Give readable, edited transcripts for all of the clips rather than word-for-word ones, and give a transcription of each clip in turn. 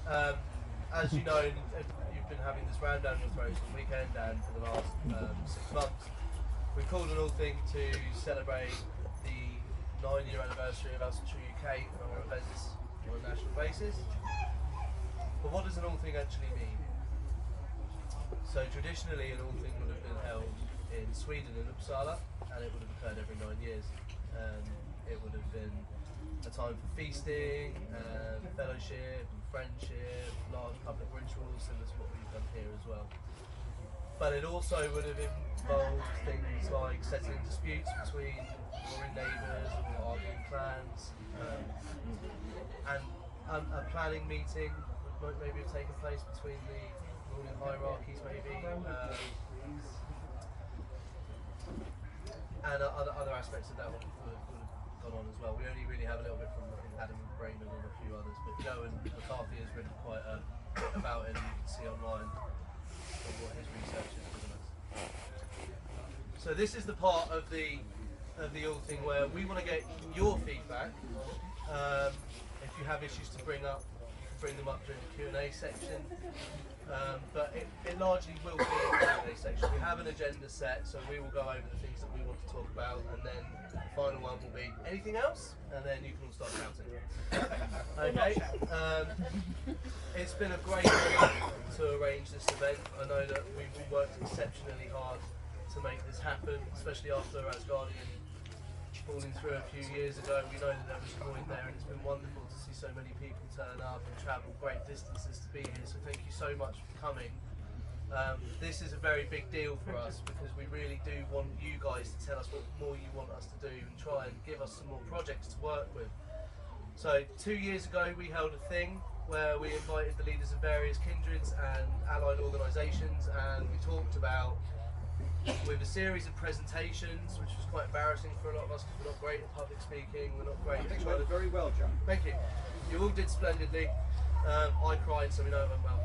As you know, you've been having this round down North Road this weekend, and for the last 6 months, we've called an Althyng to celebrate the 9-year anniversary of Asatru UK and our events on a national basis. But what does an Althyng actually mean? So traditionally, an Althyng would have been held in Sweden, in Uppsala, and it would have occurred every 9 years. It would have been a time for feasting, fellowship, and friendship, large public rituals, and that's what we've done here as well. But it also would have involved things like settling disputes between warring neighbours or arguing clans, and a planning meeting might maybe have taken place between the ruling hierarchies, maybe, and other aspects of that would have gone on as well. We only really have a little bit from Adam Brayman and a few others, but Joe and McCarthy has written quite a bit about it, and you can see online what his research has given us. So this is the part of the Althyng where we want to get your feedback. If you have issues to bring up, you can bring them up during the Q&A section. But it largely will be a Q&A section. We have an agenda set, so we will go over the things that we want to talk about, and then the final one will be anything else, and then you can all start shouting. Okay. It's been a great week to arrange this event. I know that we've worked exceptionally hard to make this happen, especially after Asgardian falling through a few years ago. We know that there was a void there, and it's been wonderful to see so many people turn up and travel great distances to be here, so thank you so much for coming. This is a very big deal for us because we really do want you guys to tell us what more you want us to do and try and give us some more projects to work with. So 2 years ago we held a thing where we invited the leaders of various kindreds and allied organisations, and we talked about, with a series of presentations, which was quite embarrassing for a lot of us because we're not great at public speaking, we're not great at it went very well, John. Thank you. You all did splendidly. I cried, so we know it went well.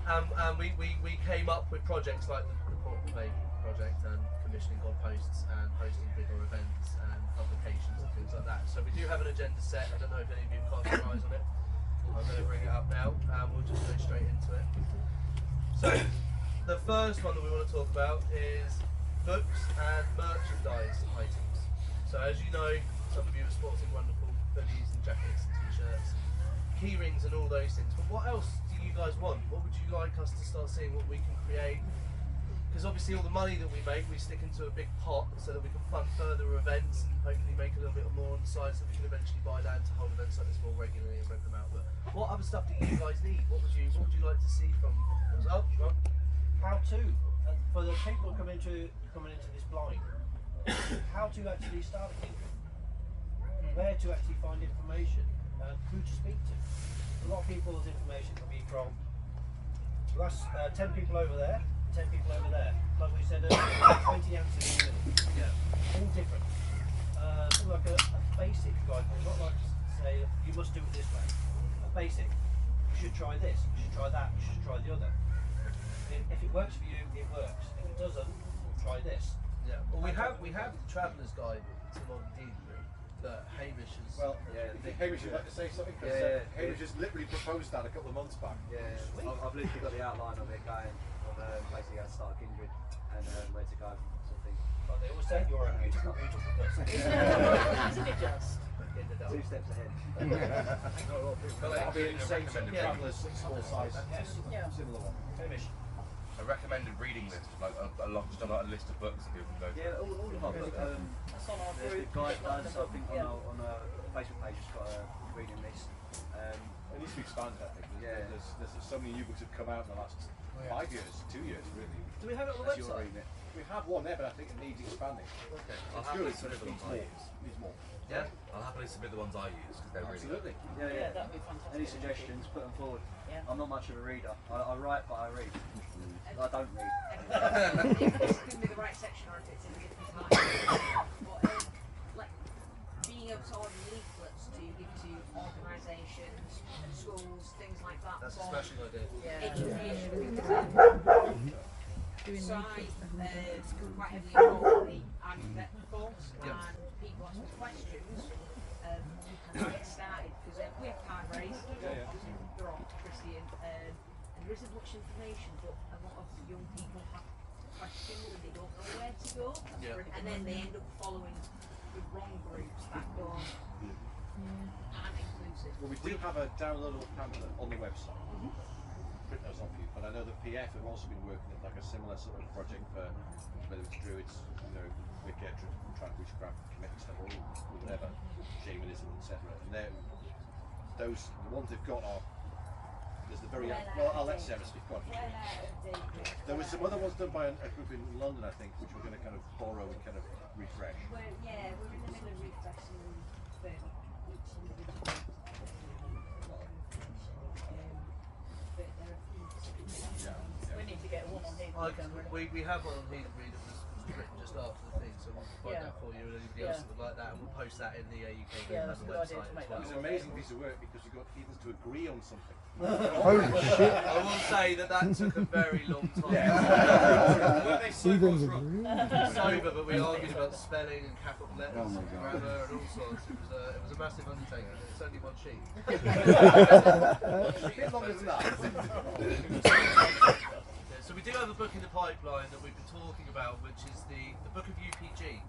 And we came up with projects like the Port Bay project and commissioning God posts and hosting bigger events and publications and things like that. So we do have an agenda set. I don't know if any of you cast your eyes on it. I'm going to bring it up now and we'll just go straight into it. So the first one that we want to talk about is books and merchandise items. So as you know, some of you are sporting wonderful hoodies and jackets and t-shirts and key rings and all those things, but what else do you guys want? What would you like us to start seeing what we can create? Because obviously all the money that we make, we stick into a big pot so that we can fund further events and hopefully make a little bit more on the side so we can eventually buy land to hold events like this more regularly and rent them out. But what other stuff do you guys need? What would you like to see from us? Oh, how to, for the people coming into this blind, how to actually start a kindred, where to actually find information, who to speak to. A lot of people's information can be from last 10 people over there, 10 people over there. Like we said earlier, 20 answers in the middle. Yeah. All different. Like a basic guide, not like say you must do it this way. A basic. You should try this. You should try that. You should try the other. If it works for you, it works. If it doesn't, try this. Yeah. Well, we have the Traveller's Guide to Modern Deedry that Hamish has. Well, yeah. Hamish would like to say something because Hamish just literally proposed that a couple of months back. Yeah. I've literally got the outline of it going on basically how to start a kindred and where to go, sort of thing. But they always say you're a beautiful, beautiful person. Just 2 steps ahead. I'll be in the same Traveller's small size. Yeah. Similar one. Hamish. A recommended reading list, like just a list of books that people can go to. Yeah, all of our books. That's on our The group. guide does, I think, on our Facebook page, it's got a reading list. It needs to be expanded, I think. There's so many new books that have come out in the last 5 years, 2 years, really. Do we have it on the website? We have one there, but I think it needs expanding. Okay. I'll It's good, happily submit the ones I use. Needs more. Yeah. I'll happily submit the ones I use because they're really good. Absolutely. Yeah, that'd be fantastic. Any suggestions, put them forward. Yeah. I'm not much of a reader. I write, but I read. I don't read. If it's going to be the right section or if it's in a different time. But like being able to order leaflets to give to organisations and schools, things like that. That's a smashing idea. Education. So I quite heavily involved in the vet course, and people ask me questions. We can get started because we have card race. there isn't much information, but a lot of young people have questions and they don't know where to go, and then they end up following the wrong groups that aren't inclusive. Well, we do have a downloadable pamphlet on the website. Print those off you, but I know that PF have also been working at like a similar sort of project for whether it's Druids, you know, Wicked, trying to witchcraft, committing stuff, or whatever, shamanism, etc. And they're the ones they've got are. There's the very well. I'll let Sarah speak. Go on. There was some other ones done by a group in London, I think, which we're going to kind of borrow and kind of refresh. We're in the middle of refreshing for each individual. We need to get one on here. We have one on Heathen Read that was written just after the thing, so we'll find that for you and anybody else that would like that, and we'll post that in the UK group and the website as well. It's an amazing piece of work because you've got heathens to agree on something. Holy shit! I will say that took a very long time. Heathens agree. Sober, but we argued about spelling and capital letters and grammar and all sorts. It was a massive undertaking. It's only one sheet. A bit longer than that. So we do have a book in the pipeline that we've been talking about, which is the book of UPG,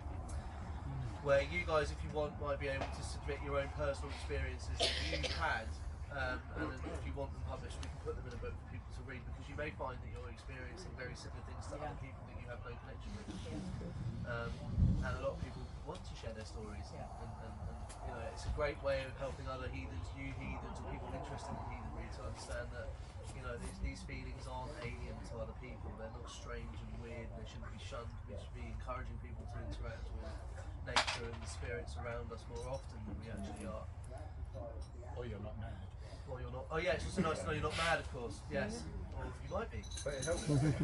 where you guys, if you want, might be able to submit your own personal experiences that you've had, and then if you want them published, we can put them in a book for people to read, because you may find that you're experiencing very similar things to other people that you have no connection with. And a lot of people want to share their stories, and you know, it's a great way of helping other heathens, new heathens, or people interested in heathenry to understand that, you know, these feelings aren't alien to other people. They're not strange and weird. They shouldn't be shunned. We should be encouraging people to interact with nature and the spirits around us more often than we actually are. Or you're not mad. Or you're not. Oh yeah, it's also nice to know you're not mad, of course. Yes. Or you might be. But it helps. It's also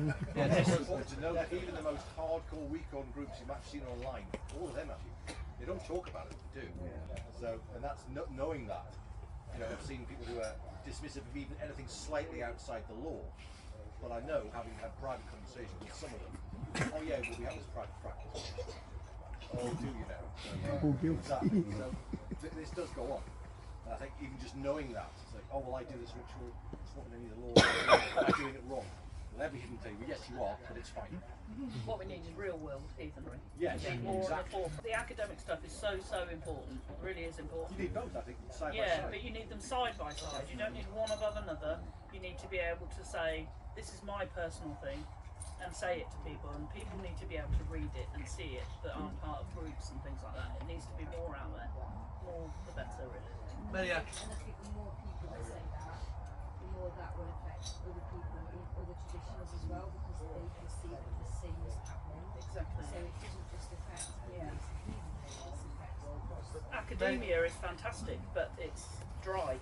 important to know that even the most hardcore weak-on groups you might have seen online, all of them actually, they don't talk about it. They do. So, and that's knowing that. You know, I've seen people who are dismissive of even anything slightly outside the law, but I know, having had private conversations with some of them, oh yeah, well we have this private practice. Oh, do you know? Exactly. So this does go on. And I think even just knowing that, it's like, oh well, I do this ritual, it's not in any of the law, am I doing it wrong? Well, every heathen tell you, yes you are, but it's fine. What we need is real world heathenry. Yes, exactly. The academic stuff is so important. It really is important. You need both, I think, side by side. Yeah, but you need them side by side. You don't need one above another. You need to be able to say, this is my personal thing, and say it to people, and people need to be able to read it and see it that aren't part of groups and things like that. It needs to be more out there. More the better, really. And I think the more people that say that, the more that will affect other people in other traditions as well, because they can see that the same is happening. Exactly. So it doesn't just affect Academia is fantastic, but it's dry.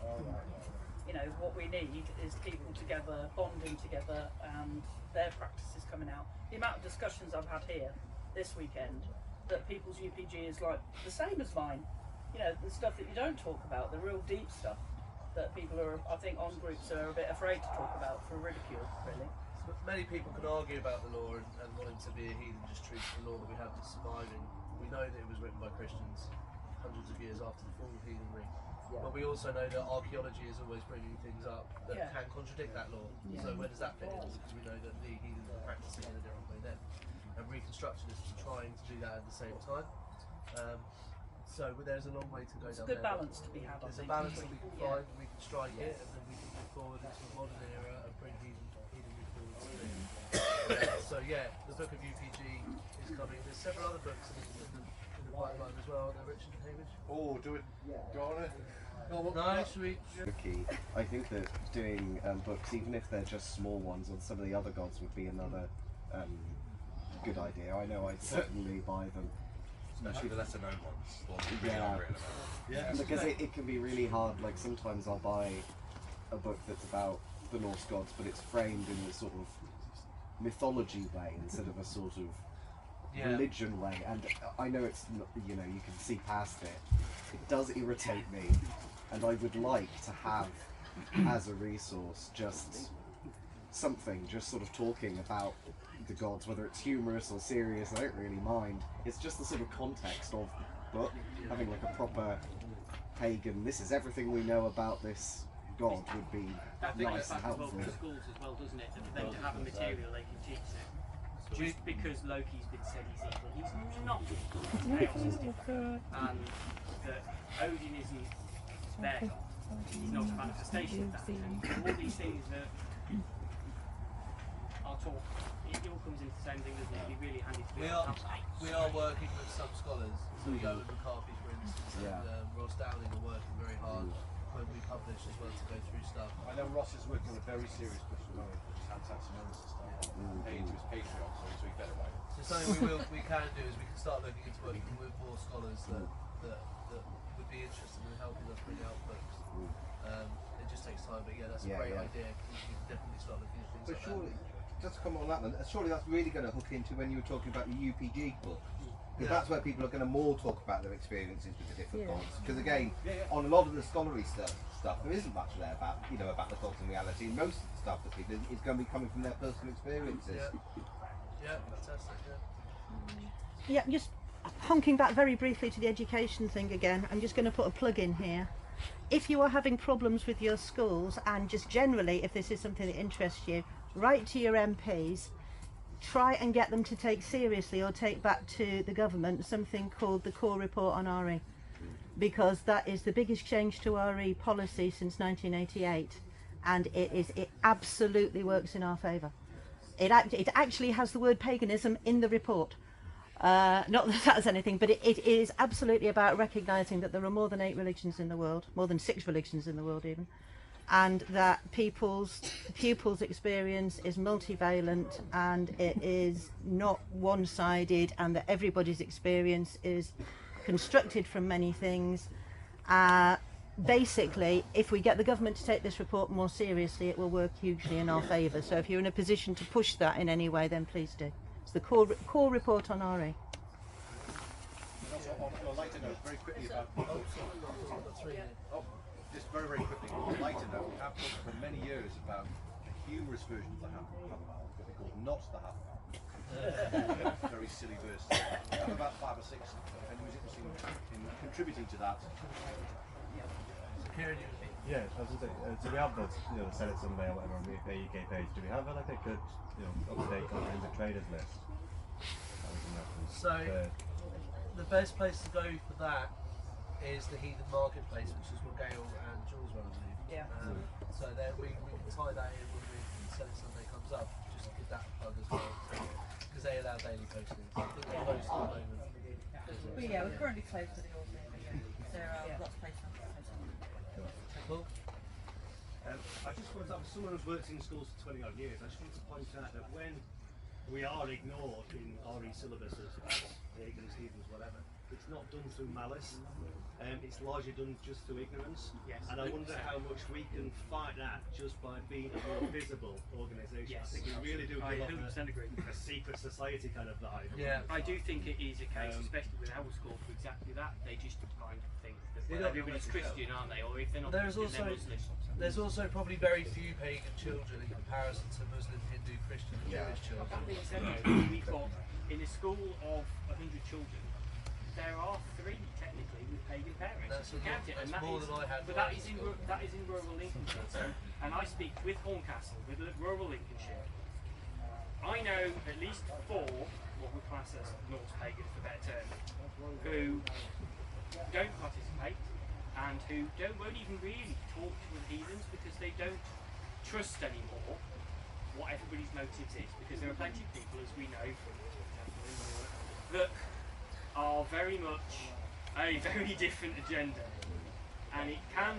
You know, what we need is people together, bonding together, and their practices coming out. The amount of discussions I've had here this weekend, that people's UPG is like the same as mine. You know, the stuff that you don't talk about, the real deep stuff that people are, I think, on groups are a bit afraid to talk about for ridicule, really. But many people can argue about the law and wanting to be a heathen just treats the law that we have to surviving. We know that it was written by Christians hundreds of years after the fall of heathenry. But we also know that archaeology is always bringing things up that can contradict that law. So where does that fit in? Because we know that the heathens are practicing in a different way then. And reconstructionists are trying to do that at the same time. So there's a long way to go down there. There's a good balance to be had. There's a balance that we can find, we can strike it, and then we can move forward into a modern era and bring heathenry forward. So yeah, the book of UPG is coming. There's several other books in the pipeline as well. They're Richard and Hamish. Oh, do it. Go on it. No, sweet. I think that doing books, even if they're just small ones on some of the other gods, would be another good idea. I know I'd certainly buy them. Especially the lesser known ones. Because it can be really hard. Like sometimes I'll buy a book that's about the Norse gods, but it's framed in a sort of mythology way instead of a sort of religion way. And I know it's not, you know, you can see past it. It does irritate me, and I would like to have as a resource just something, just sort of talking about the gods, whether it's humorous or serious, I don't really mind. It's just the sort of context of the book, having like a proper pagan, this is everything we know about this god would be That brings nice us and back as well helpful. for schools as well, doesn't it? And for them to have a material they can teach them. Just because Loki's been said he's evil, he's not. Chaos is different. And that Odin isn't their god. He's not a manifestation of that. And all these things that are taught, it all comes into the same thing, doesn't it? It'd be really handy to be able to have that. We are working with some scholars, so we go with McCarthy for instance, and Ross Dowling are working very hard when we publish as well to go through stuff. I know Ross is working on a very serious question at the moment, which is antecedents and stuff. Pay into his Patreon, so he better write. So something we can do is we can start looking into working with more scholars that would be interested in helping us bring out books. It just takes time, but yeah, that's a great idea. We can definitely start looking at things But like surely, just to comment on that then, surely that's really going to hook into when you were talking about the UPG book. Because that's where people are going to more talk about their experiences with the different gods. Because again, on a lot of the scholarly stuff, there isn't much there about about the gods and reality. And most of the stuff that people is going to be coming from their personal experiences. Yeah, fantastic. Yeah, just honking back very briefly to the education thing again. I'm just going to put a plug in here. If you are having problems with your schools, and just generally, if this is something that interests you, write to your MPs. Try and get them to take seriously or take back to the government something called the Core Report on RE, because that is the biggest change to RE policy since 1988, and it absolutely works in our favour. It actually has the word paganism in the report. Not that that's anything, but it is absolutely about recognising that there are more than 8 religions in the world, more than 6 religions in the world even, and that pupils' experience is multivalent and it is not one-sided, and that everybody's experience is constructed from many things. Basically, if we get the government to take this report more seriously, it will work hugely in our favour. So if you're in a position to push that in any way, then please do. It's the core report on RE. On a lighter note, very quickly about just very quickly, on a lighter note, we have talked for many years about a humorous version of the Havamál, what we call not the Havamál. Very silly verse. We have about 5 or 6, if anyone's interested in contributing to that. Security. Yeah, I was going to say, so we have the Senate Sunday or whatever on the UK page. Do we have like a good, up-to-date comprehensive traders list? So, the best place to go for that is the Heathen Marketplace, which is what Gail and Jules run, I believe. Yeah. So then we can tie that in when Senate Sunday comes up, just to give that a plug as well, because they allow daily postings. I think they post at the moment. Well, yeah, we're currently closed for the Old Norse, there are lots of places. Cool. I just wanted to have someone who's worked in schools for 20 odd years. I just wanted to point out that when we are ignored in RE syllabuses as pagans, heathens, whatever, it's not done through malice. It's largely done just through ignorance. Yes. And I wonder how much we can fight that just by being a more visible organisation. Yes, I think we really do I give off 100% agree. a secret society kind of vibe. Yeah. I do think it is a case, especially with our school, for exactly that. They just kind of think that everybody's Christian, aren't they? Or if they're not Christian, they're Muslim. There's also probably very few pagan children in comparison to Muslim, Hindu, Christian and Jewish children. That being said, we've got, in a school of 100 children, there are 3 technically with pagan parents. That's more than I had. But that is in rural Lincolnshire. So, and I speak with Horncastle, with rural Lincolnshire. I know at least 4 what we class as Norse pagans, for better term, who don't participate and who won't even really talk to the heathens because they don't trust anymore what everybody's motives is. Because there are plenty of people, as we know from that are very much a very different agenda, and it can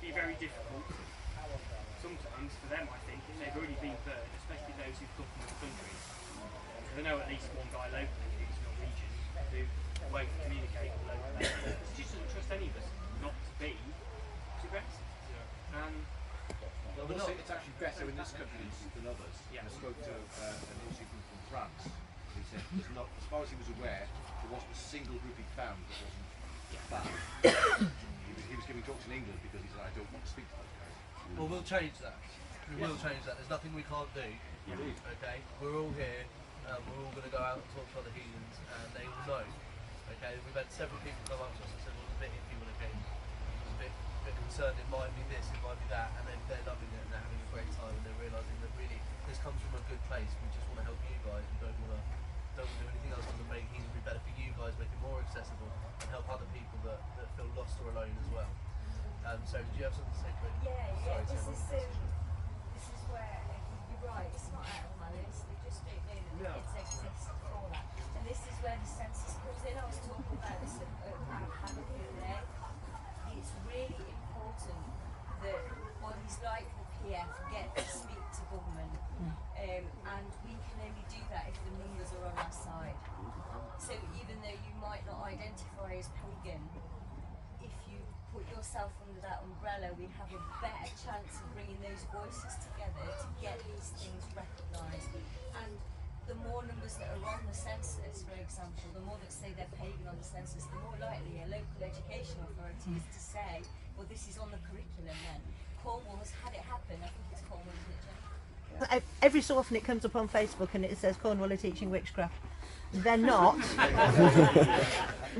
be very difficult sometimes for them, I think, if they've already been burned, especially those who've come from other countries. Because I know at least one guy locally who's Norwegian who won't communicate with local language. He just doesn't trust any of us not to be to Brexit. Well, we'll say it's actually better in this country than others. I spoke to an institute from France. He said, as far as he was aware, there wasn't a single group he found that wasn't bad. he was giving talks in England because he said, I don't want to speak to those guys. Well, we'll change that. We will change that. There's nothing we can't do. Okay? We're all here. We're all going to go out and talk to other heathens, and they will know. Okay? We've had several people come up to us and said, well, it's a bit iffy when it came. It was a bit concerned it might be this, it might be that, and then they're loving it and they're having a great time and they're realising that really this comes from a good place. We just want to help you guys and don't want to do anything else than to make it be better for you guys, make it more accessible and help other people that feel lost or alone as well. So did you have something to say, Chris? Yeah, this is where you're right, it's not out of my list, they just don't know that the kids exist for that. And this is where the census comes in. I was talking about this at Hannah the other day. It's really important that bodies like the PF get to speak to government, and we can only do that if the numbers are on our side. So even though you might not identify as pagan, if you put yourself under that umbrella, we'd have a better chance of bringing those voices together to get these things recognised. And the more numbers that are on the census, for example, the more that say they're pagan on the census, the more likely a local education authority is to say, well, this is on the curriculum then. Cornwall has had it happen. I think it's Cornwall, isn't it, Jen? Every so often it comes up on Facebook and it says Cornwall are teaching witchcraft. They're not.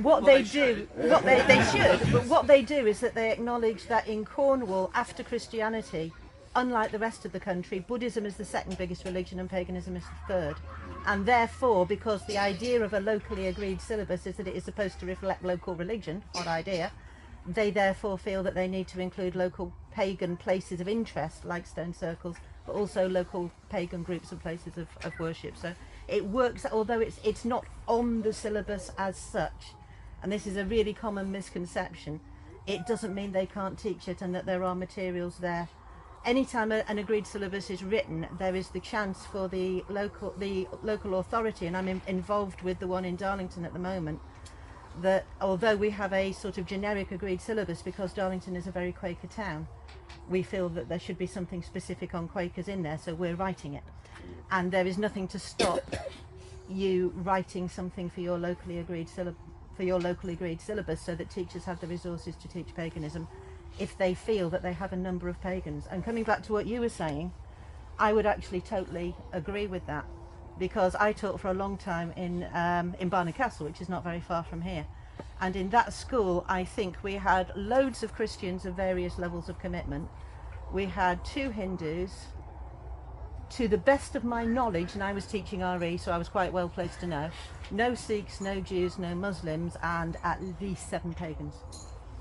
What they do, they should, but what they do is that they acknowledge that in Cornwall, after Christianity, unlike the rest of the country, Buddhism is the second biggest religion and paganism is the third. And therefore, because the idea of a locally agreed syllabus is that it is supposed to reflect local religion, odd idea, they therefore feel that they need to include local pagan places of interest, like stone circles, but also local pagan groups and places of worship. So it works, although it's not on the syllabus as such, and this is a really common misconception, it doesn't mean they can't teach it and that there are materials there. Anytime an agreed syllabus is written, there is the chance for the local authority, and I'm involved with the one in Darlington at the moment, that although we have a sort of generic agreed syllabus, because Darlington is a very Quaker town, we feel that there should be something specific on Quakers in there, so we're writing it. And there is nothing to stop you writing something for your locally agreed syllabus, so that teachers have the resources to teach paganism if they feel that they have a number of pagans. And coming back to what you were saying, I would actually totally agree with that, because I taught for a long time in Barnard Castle, which is not very far from here, and in that school I think we had loads of Christians of various levels of commitment. We had 2 Hindus, to the best of my knowledge, and I was teaching RE, so I was quite well placed to know, no Sikhs, no Jews, no Muslims, and at least 7 pagans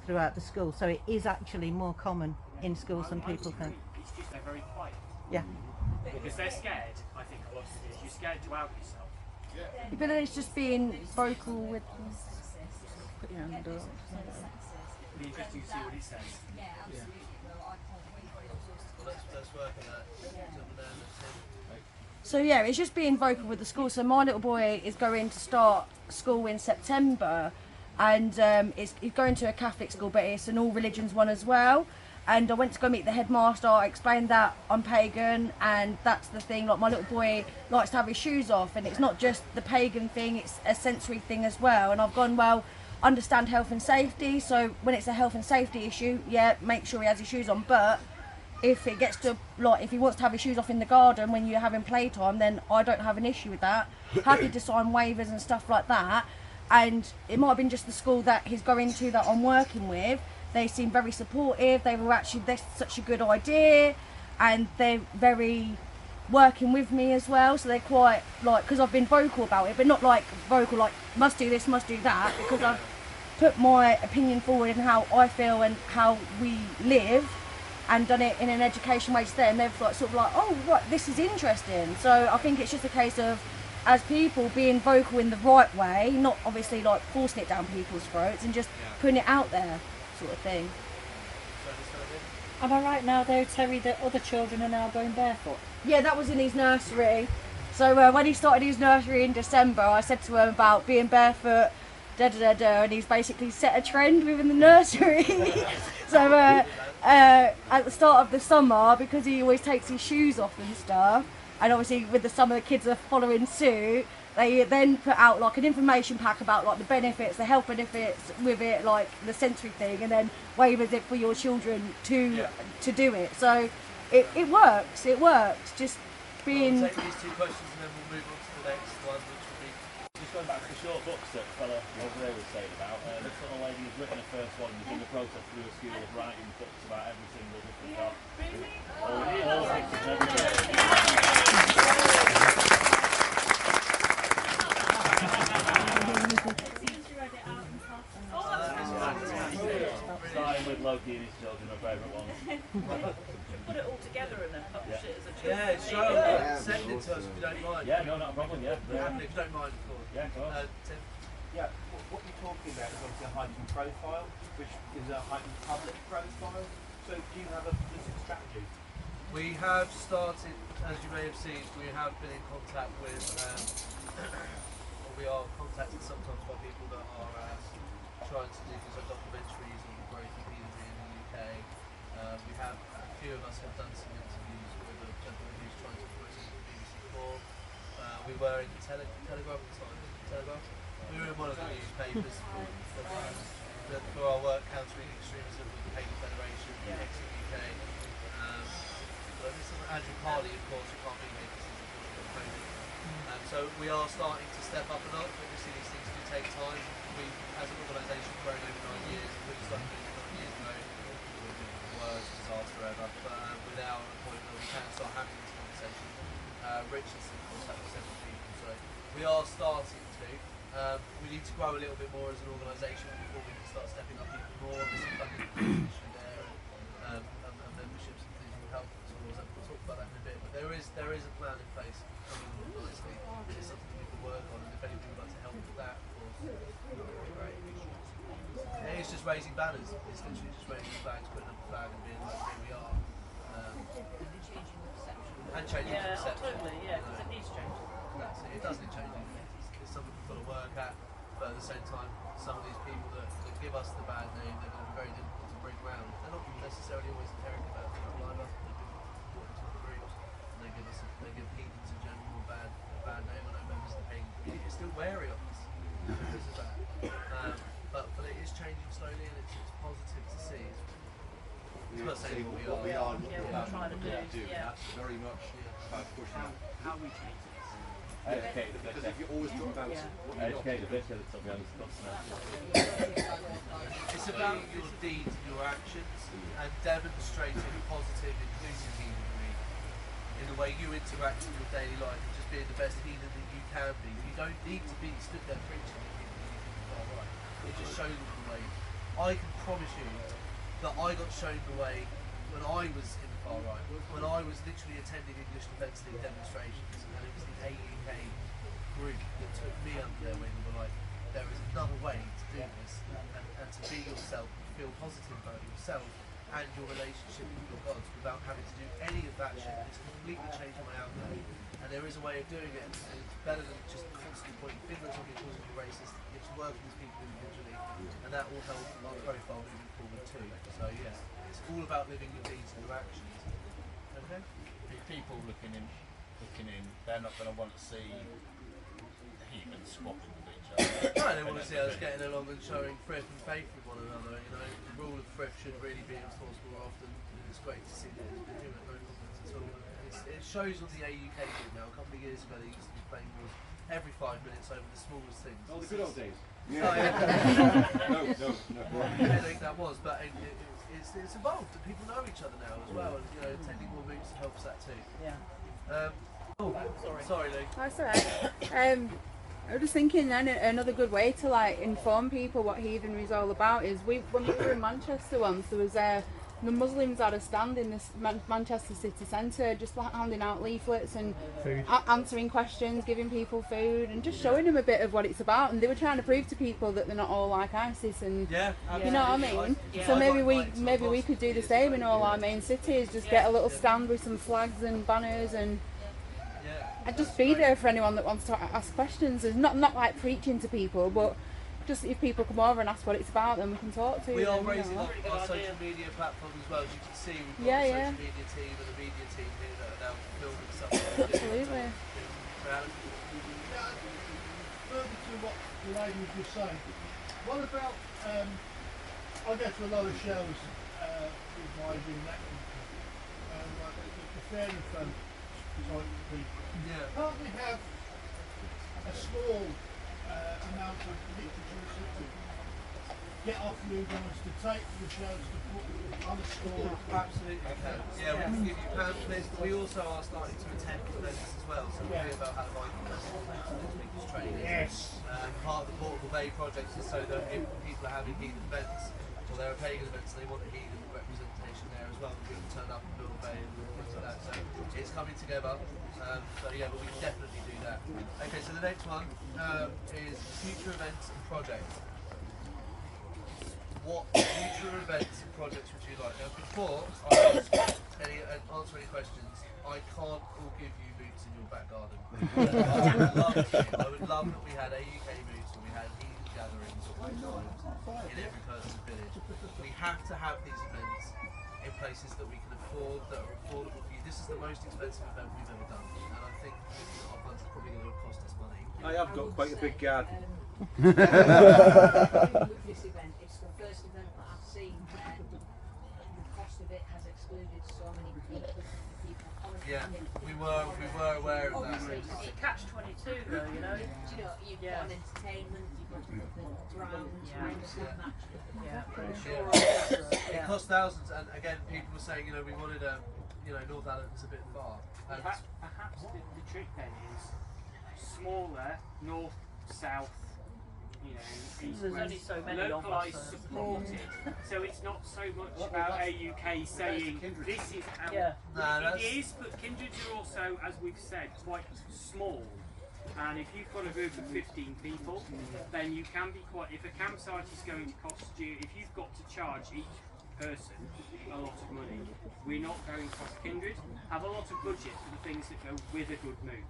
throughout the school. So it is actually more common in schools than people think. It's just they're very quiet. Yeah. Because they're scared, I think a lot of it is. You're scared to out yourself. Yeah, but then it's just being vocal with put your hand up. It'll be interesting to see what he says. Yeah, absolutely. Let's work on that. So yeah, it's just being vocal with the school. So my little boy is going to start school in September, and he's going to a Catholic school, but it's an all religions one as well. And I went to go meet the headmaster. I explained that I'm pagan, and that's the thing, like my little boy likes to have his shoes off, and it's not just the pagan thing, it's a sensory thing as well. And I've gone, well, understand health and safety, so when it's a health and safety issue, yeah, make sure he has his shoes on. But if it gets to, like, if he wants to have his shoes off in the garden when you're having playtime, then I don't have an issue with that. Happy to sign waivers and stuff like that. And it might have been just the school that he's going to that I'm working with. They seem very supportive. They were actually, that's such a good idea, and they're very working with me as well. So they're quite, like, because I've been vocal about it, but not like vocal like must do this, must do that, because I've put my opinion forward and how I feel and how we live, and done it in an education way to them. They've like sort of like, oh right, this is interesting. So I think it's just a case of, as people, being vocal in the right way, not obviously like forcing it down people's throats, and just putting it out there, sort of thing. Am I right now though, Terry, that other children are now going barefoot? Yeah, that was in his nursery. So when he started his nursery in December, I said to him about being barefoot, and he's basically set a trend within the nursery. So at the start of the summer, because he always takes his shoes off and stuff, and obviously with the summer the kids are following suit, they then put out like an information pack about like the benefits, the health benefits with it, like the sensory thing, and then waivers it for your children to do it. So it works. Just being. We'll take these 2 questions and then we'll move on to the next one, which will be just going back to the short books that the fella over there was saying about, this little lady has written her first one, who's in the process through a school of writing books about every single different dog. All pictures and everything. Starting with Loki and his children, my favourite ones. Put it all together and then publish it as a children's Yeah, sure. Send it to us if you don't mind. Yeah, no, not a problem, yeah. If you don't mind, of course. Yeah, of course. Tim? Yeah, what you're talking about is obviously a heightened profile, which is a heightened public profile. So do you have a publicity strategy? We have started, as you may have seen, we have been in contact with, or we are contacted sometimes by people that are trying to do things like documentaries on the growth of heathenry in the UK. We have, a few of us have done some interviews with a gentleman who's trying to put us into the BBC Four. We were in the Telegraph at the time. Telegraph? We were in one of the newspapers for our work countering extremism with the Pagan Federation, Exit UK. Andrew Carley, of course, who can't be here because he's unfortunately COVID. So we are starting to step up a lot. Obviously, these things do take time. We, as an organisation, grown over 9 years. We started doing it 9 years ago. Words, disaster ever. But with our appointment, we can start having this conversation. Rich is in contact with several people, so we are starting to. We need to grow a little bit more as an organisation before we can start stepping up even more. Obviously, funding issue there, and memberships and things will help us. We'll talk about that in a bit. But there is a plan in place coming along nicely. It's something we can work on, and if anybody would like to help with that, of course, that would be great. It's just raising banners. It's literally just raising flags, putting up a flag, and being like, here we are. And changing the perception. Totally, yeah, because it needs changing. That's it. It does need changing. It's something we've got to work at, but at the same time, some of these people that give us the bad name, they're going to be very difficult to bring round. They're not necessarily always inherent about people either. They do important to the groups, and they give heathens in general a bad name. I know members of the pagan community are still wary of us because of that. But it is changing slowly, and it's positive to see. It's not saying what we are trying to do. That's very much about pushing. How we change it. Educate the Because if you always talk about what you're educate the vicar that's on the other stuff now. It's about your deeds and your actions, and demonstrating positive, inclusive heathenry in the way you interact in your daily life, and just being the best heathen that you can be. You don't need to be stood there preaching at people when you think you are right. It just shows them the way. I can promise you that I got shown the way when I was in the far right, when I was literally attending English Defence League demonstrations, and it was the AEK group that took me under their wing and were like, there is another way to do this, and to be yourself, feel positive about yourself and your relationship with your gods without having to do any of that shit. It's completely changed my outlook, and there is a way of doing it, and it's better than just constantly pointing fingers on people calling you racist. You have to work with these people individually, and that will help our profile moving forward too. So yeah, it's all about living your deeds and your actions. Okay? If people looking in, they're not going to want to see heathens swapping with each other. No, they want to see us getting along and showing thrift and faith with one another. You know, the rule of thrift should really be enforced more often. It's great to see that it's been doing it, no problems at all. It shows on the AUK group now. A couple of years ago, they used to be playing wars every 5 minutes over the smallest things. Oh, the good old days. Yeah. Oh, yeah. no. I think that was, but it's evolved. And people know each other now as well, and you know, attending more meetings helps that too. Yeah. Sorry, Lee. That's alright. I was just thinking then another good way to like inform people what heathenry is all about is when we were in Manchester once, there was the Muslims had a stand in this Manchester city centre, just like handing out leaflets and answering questions, giving people food, and just showing them a bit of what it's about. And they were trying to prove to people that they're not all like ISIS, and you know what I mean. So maybe we could do the same in all our main cities. Just get a little stand with some flags and banners, and just be there for anyone that wants to ask questions. It's not like preaching to people, but just if people come over and ask what it's about, then we can talk to them. We are raising up our social media platform as well. As you can see, we've got a social media team and a media team here that are now filming stuff. Absolutely. Further to what the lady was just saying, what about, I go to a lot of shows with my reenactment, and the fairy folk type people. Can't we have a small amount of literature to get off you guys to take the shows to put on the school? Absolutely can. Yeah, we can give you pamphlets, but we also are starting to attend events as well. So we'll hear about how the Viking Age training. Yes. Part of the Portable Bay project is so that if people are having heathen events, or there are pagan events, they want a heathen representation there as well. We can turn up and build a bay and things like that. So it's coming together. So yeah, but we can definitely do that. Okay, so the next one is future events and projects. What future events and projects would you like? Now, before I answer any questions, I can't all give you boots in your back garden. I would love that we had AUK boots and we had heathen gatherings in every person's village. We have to have these events in places that we can afford, that are affordable for you. This is the most expensive event we've ever done, and I think our funds are probably going to cost us money. I have got quite a big garden. With this event, it's the first event that I've seen where the cost of it has excluded so many people. Yeah, we were aware of that. It catch-22 though, you know. Do you know, you've got entertainment, you've got the grounds, I understand that. It cost thousands, and again, people were saying, you know, we wanted North Allerton's a bit far. Perhaps the trick then is smaller, north, south, you know, east, there's west, only so many localised, of us, supported. So it's not so much about AUK saying this is our... It is, but kindreds are also, as we've said, quite small. And if you've got a group of 15 people, then you can be quite... If a campsite is going to cost you, if you've got to charge each person a lot of money, we're not going to cost kindred, have a lot of budget for the things that go with a good mood.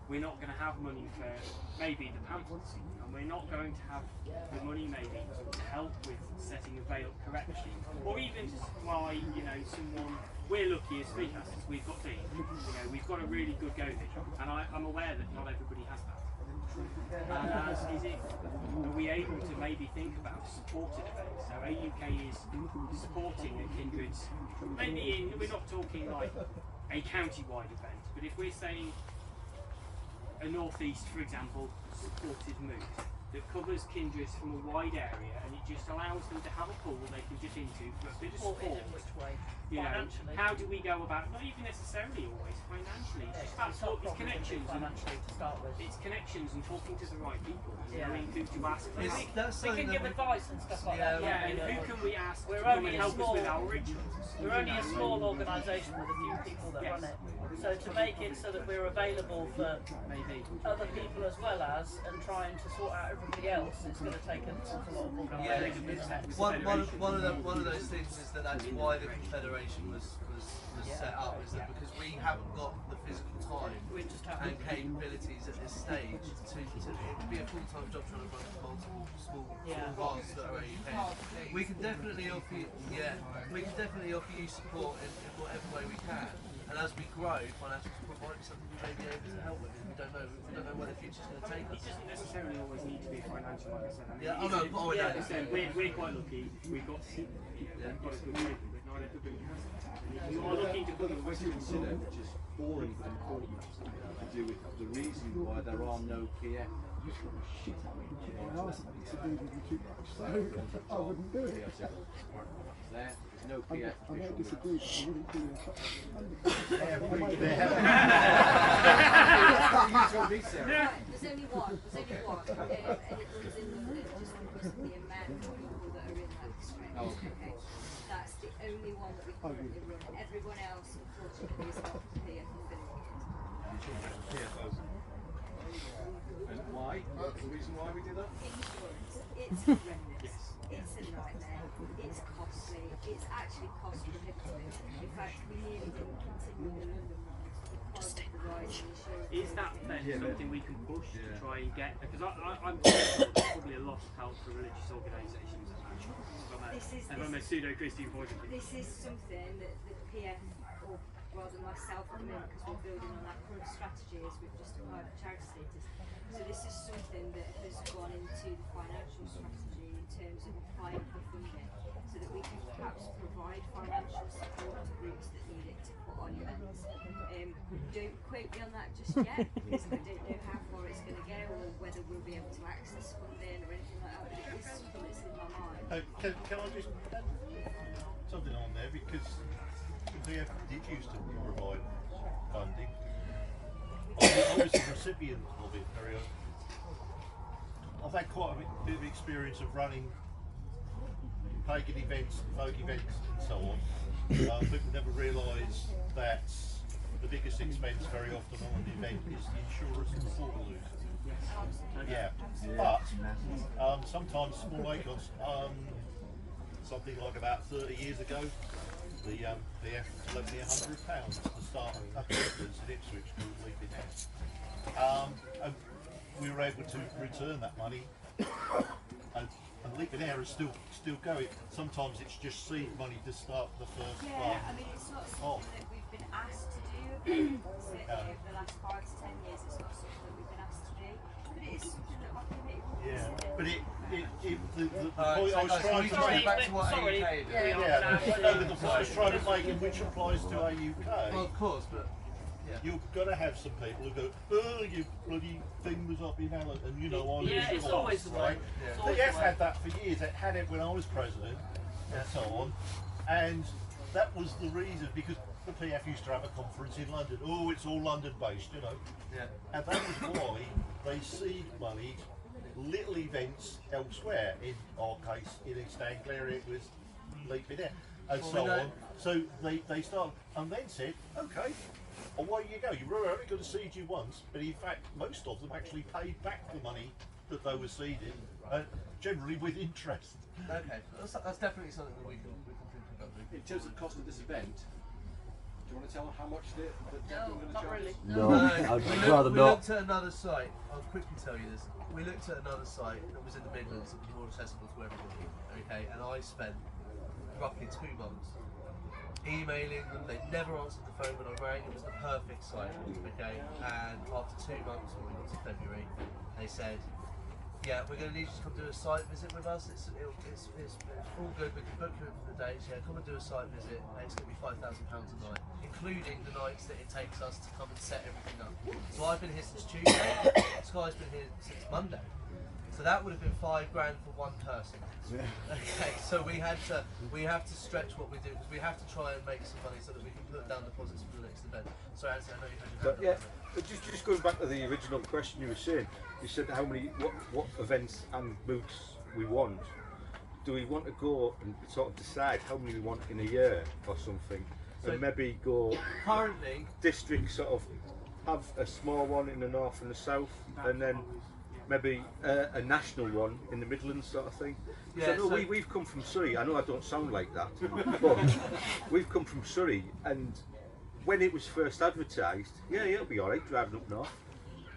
We're not going to have money for maybe the pamphlets, and we're not going to have the money maybe to help with setting a veil correctly, or even to supply, you know, someone. We're lucky as speakcasters, we've got Dean, you know, we've got a really good go vision, and I'm aware that not everybody has that. And are we able to maybe think about supported events? So AUK is supporting the kindreds, maybe we're not talking like a county-wide event, but if we're saying a northeast, for example, supported moot that covers kindreds from a wide area, and it just allows them to have a pool they can dip into for a bit of support. In which way? You know, financially. how do we go about? Not even necessarily always financially. It's just about it's connections financially to start with. It's connections and talking to the right people. Yeah. Knowing who to ask. We can give advice and stuff like that. Yeah, and who can we ask we're to come only and a help small, us with our rituals? We're only a small organisation with a few people that run it. So to make it so that we're available for other people as well as, and trying to sort out everybody else, it's going to take an awful lot of organisation. One of those things is that's why the Confederation was set up, is that because we haven't got the physical time and capabilities at this stage to it would be a full-time job trying to run multiple small grants that are AUK. We can definitely offer you support in whatever way we can. And as we grow, financial support might be something we may be able to help with. We don't know where the future's going to take us. It doesn't necessarily always need to be financial, like I said. We're quite lucky. We've got a good group, but not everybody has it. If you are looking to put a question consider, which is boring but important, to do with the reason why there are no PF. I wouldn't do it. There's no PF. I disagree. There's only one, and it runs in just because of the amount of people that are in that district. Okay. That's the only one that we currently run. Everyone else, unfortunately, is not PF affiliated. And why? What's the reason why we do that? Insurance. It's horrendous. It's a nightmare. It's costly. It's actually cost prohibitive. In fact, we nearly didn't continue the London ones because of the rise in insurance. Is that then something we can push to try and get? Because I'm sure there's probably a lot of help for religious organisations from a pseudo-Christian point of view. This is something that the PF, or rather myself at the minute, because we're building on our current strategy as we've just acquired a charity status. So this is something that has gone into the financial strategy in terms of applying for funding, so that we can perhaps provide financial support to groups that need it to put on events. Don't quote me on that just yet, because I don't know how far it's going to go or whether we'll be able to access funding or anything like that. But this is something that's in my mind. Can I just add something on there, because the VF did used to provide funding. I was the recipient of it very often. I've had quite a bit of experience of running pagan events, folk events and so on. People never realise that the biggest expense very often on an event is the insurance and the portaloos. Yeah, but sometimes small acres, something like about 30 years ago, the VF lent me £100 to start a conference in Ipswich called Leaping House. And we were able to return that money, and Leaping Air is still going. Sometimes it's just seed money to start the first Yeah, one. I mean, it's not something that we've been asked to do over the last 5 to 10 years. It's not something that we've been asked to do, but it is something that my committee will Yeah, consider. but the point I was trying to make. back to what AUK did. The point I was trying to make, which applies to AUK. Well, of course, but you're going to have some people who go, oh, you bloody thing was up in Allen, and you know I live in it's always the way. right? It's The always VF the way. had that for years. It had it when I was president, and so on, and that was the reason, because the PF used to have a conference in London. Oh, it's all London based, you know. Yeah. And that was why they seed money little events elsewhere. In our case, in East Anglia, it was Leaping Air, and Well, so we know- on. So they started, and then said, okay, away you go. You were only going to seed you once, but in fact, most of them actually paid back the money that they were seeding, generally with interest. Okay, that's definitely something that we can think about. In terms of the cost of this event, do you want to tell how much the No, not really. No, I'd rather we not. looked at another site. I'll quickly tell you this. We looked at another site that was in the Midlands that was more accessible to everybody. Okay, and I spent roughly 2 months emailing them. They never answered the phone when I rang. It was the perfect site. Okay, and after 2 months, when we got to February, they said, yeah, we're going to need you to come do a site visit with us. It's all good. We can book you in for the dates. Yeah, come and do a site visit. And it's going to be £5,000 a night, including the nights that it takes us to come and set everything up. So I've been here since Tuesday. This guy's been here since Monday. So that would have been £5 grand for one person. Okay, so we have to stretch what we do, because we have to try and make some money so that we can put down deposits for the next event. So Anthony, I know you had your hand up. But just going back to the original question you were saying, you said what events and moots we want. Do we want to go and sort of decide how many we want in a year or something, So and maybe go currently district sort of have a small one in the north and the south, and then maybe a national one in the Midlands sort of thing? Yeah, I know so we've come from Surrey. I know I don't sound like that, but we've come from Surrey, and when it was first advertised, yeah, it'll be alright driving up north,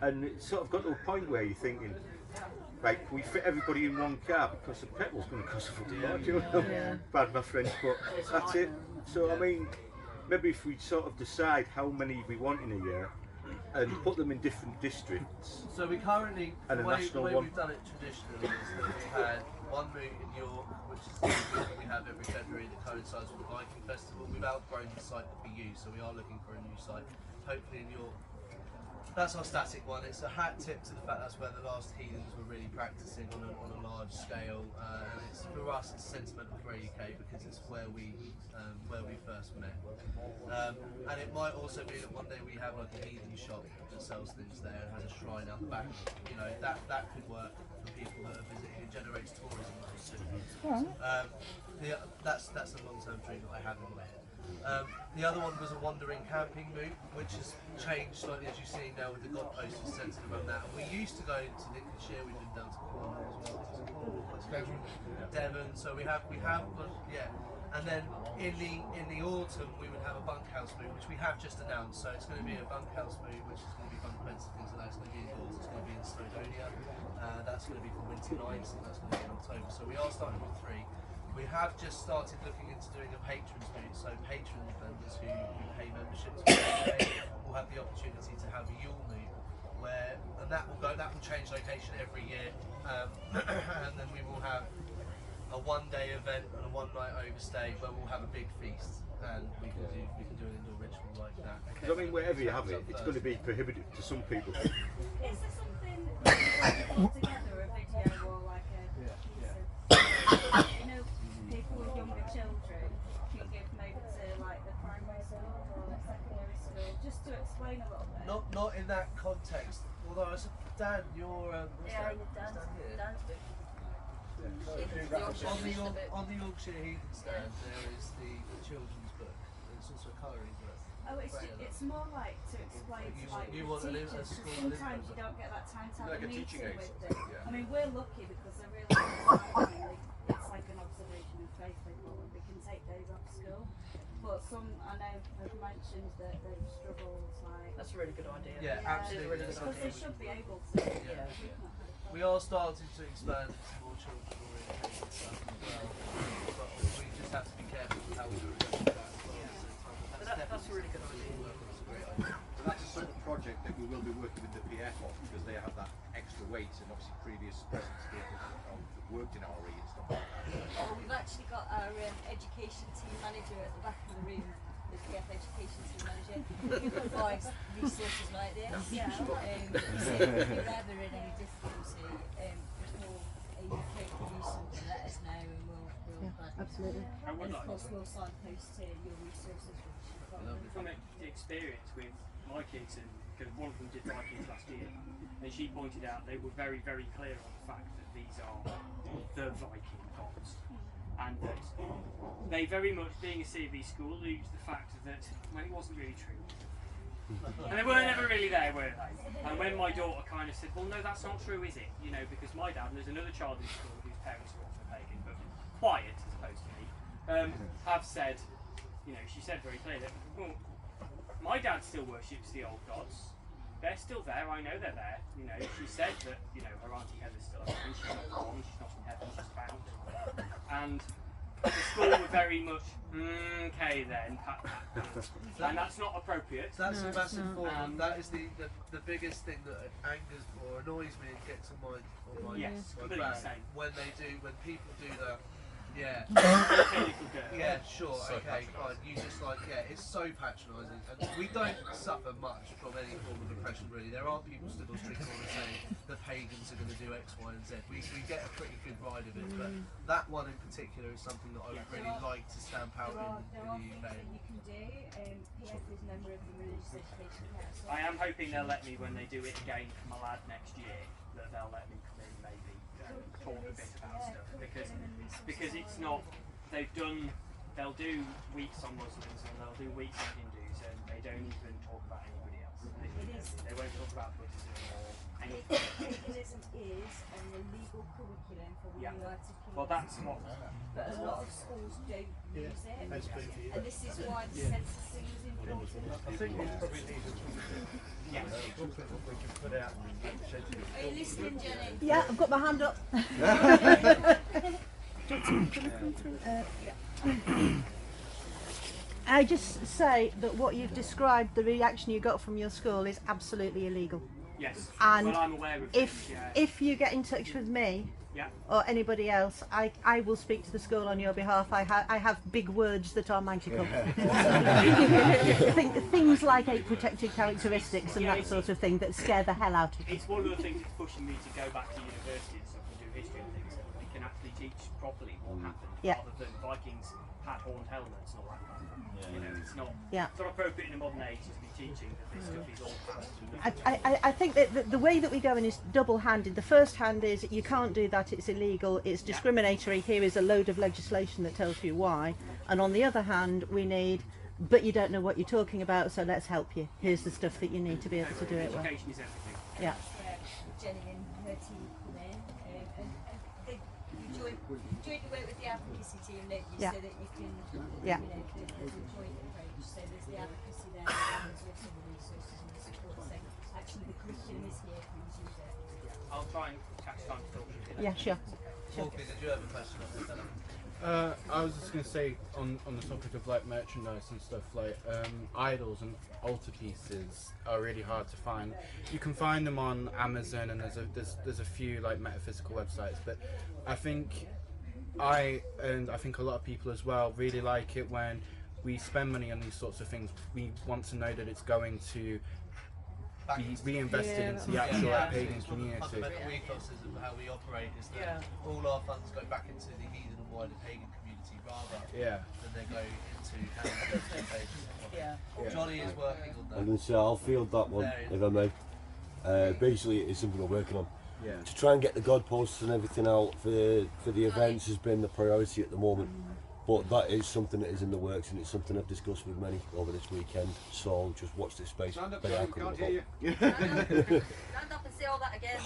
and it sort of got to a point where you're thinking, right, we fit everybody in one car because the petrol's going to cost a fortune. Bad my French, but that's it. So I mean, maybe if we sort of decide how many we want in a year and put them in different districts. So we currently, and the a way national we've one. done it traditionally is that we've had one moot in York, which is the moot that we have every February that coincides with the Viking Festival. We've outgrown the site that we use, so we are looking for a new site, hopefully in York. That's our static one. It's a hat tip to the fact that's where the last heathens were really practicing on a large scale. And it's, for us, it's sentimental for AUK because it's where we first met. And it might also be that one day we have like a heathen shop that sells things there and has a shrine out the back. You know, that could work for people that are visiting. It generates tourism. That's a long-term dream that I have in my head. The other one was a wandering camping moot, which has changed slightly, as you see now with the God posters centred around that. And we used to go to Lincolnshire, we've been down to Cornwall as well, Devon. So we have got, yeah. And then in the autumn we would have a bunkhouse moot, which we have just announced. So it's going to be a bunkhouse moot, which is going to be bunk beds and things like that. It's going to be indoors. It's going to be in Snowdonia. That's going to be for winter nights, and that's going to be in October. So we are starting with 3. We have just started looking into doing a patrons moot, so patron members who pay memberships will have the opportunity to have a Yule moot, and that will change location every year, and then we will have a one-day event and a one-night overstay where we'll have a big feast and we can do an indoor ritual like that. Because I mean, wherever you have it, it's going to be prohibitive to some people. Is there something that you can put together, a video or like a you know, people with younger children can give maybe to like the primary school or like secondary school, just to explain a little bit? Not in that context. Although Dan, you're Dan's bit. On the Yorkshire Heathen stand, there is the children's book. There's also a colouring book. Oh, it's more like to explain to like the teachers, because sometimes you don't get that time to have a meeting with them. I mean, we're lucky because they're really it's like an observation of faith they call it. We can take days off school. But some, I know, have mentioned that they've struggled, like... That's a really good idea. Yeah, absolutely. Because they should be able to. Yeah. We are starting to expand into more children-oriented stuff as well. But we just have to be careful with how we approach that as well. But that's a really good idea. That's a great idea. But that's a sort of project that we will be working with the PF on, because they have that extra weight and obviously previous presence people that worked in RE and stuff like that. We've actually got our education team manager at the back of the room, the PF education team manager, who provides resources like this. So if you're ever in any difficulty, before you can do something, let us know and we'll absolutely. And of course we'll signpost to your resources. From the experience with my kids, and because one of them did Vikings last year, and she pointed out they were very, very clear on the fact that these are the Viking gods, and that they very much, being a CB school, used the fact that, well, it wasn't really true. And they were never really there, were they? And when my daughter kind of said, well, no, that's not true, is it? You know, because my dad, and there's another child in school whose parents are also pagan, but quiet as opposed to me, have said, you know, she said very clearly that, well, my dad still worships the old gods. They're still there, I know they're there. You know, she said that, you know, her auntie Heather's still alive, she's not gone, she's not in heaven, she's bound. And the school were very much, okay then, pat, pat, pat. And that's not appropriate. That's a massive form. That is the biggest thing that angers or annoys me and gets on my back when people do that. Yeah. Yeah, sure, so okay, fine. You just like, it's so patronising. And we don't suffer much from any form of oppression, really. There are people still on street corners saying the pagans are going to do X, Y, and Z. We get a pretty good ride of it, but that one in particular is something that I would really like to stamp out in the UK. You can do. PF is a member of the Religious Education Council. I am hoping they'll let me, when they do it again for my lad next year, that they'll let me come in maybe talk a bit about stuff, because it's not, they'll do weeks on Muslims and they'll do weeks on Hindus, and they don't even talk about anybody else. They won't talk about Buddhism or anything. Paganism is an illegal curriculum for the United Kingdom. Well, that's what. But a lot of schools don't use it, and this is why the census thing is important. I think it's probably needed Yes. something that we can put out and shed to the Are you listening, Jenny? Yeah, I've got my hand up. I just say that what you've described, the reaction you got from your school, is absolutely illegal. Yes. And well, I'm aware of if you get in touch with me or anybody else, I will speak to the school on your behalf. I have big words that are magical. Things like 8 protected characteristics and that sort of thing that scare the hell out of you. It's one of the things that's pushing me to go back to university and stuff and do history and things, so that we can actually teach properly what happened, rather than Vikings had horned helmets and all that kind of thing. You know, it's not appropriate in a modern age to be teaching that this stuff is all past. I think that the way that we go in is double-handed. The first hand is you can't do that, it's illegal, it's discriminatory, here is a load of legislation that tells you why. And on the other hand, we need, but you don't know what you're talking about, so let's help you. Here's the stuff that you need to be able to do it well. Education is everything. Yeah. Jenny and her team come in, and they jointly work with the advocacy team, don't you, so that you can, you know, there's a joint approach. So there's the advocacy there, and there's also the resources and the support. So actually the curriculum is here, please use it. I'll try and catch time to talk to you. Yeah, sure. Did you have a question on this? I was just going to say on the topic of like merchandise and stuff, like idols and altarpieces are really hard to find. You can find them on Amazon, and there's a few like metaphysical websites, but I think I think a lot of people as well really like it when we spend money on these sorts of things. We want to know that it's going to be reinvested into the actual pagan community. The fundamental ethos of how we operate is that all our funds go back into the heathen and wider pagan community rather than they go into pagan. Johnny is working on that. I'm going to say I'll field that one if I may. Basically, it's something we're working on. To try and get the god posts and everything out for the events has been the priority at the moment. But that is something that is in the works, and it's something I've discussed with many over this weekend. So just watch this space. Stand up, They are coming can't hear you. Stand up and say all that again.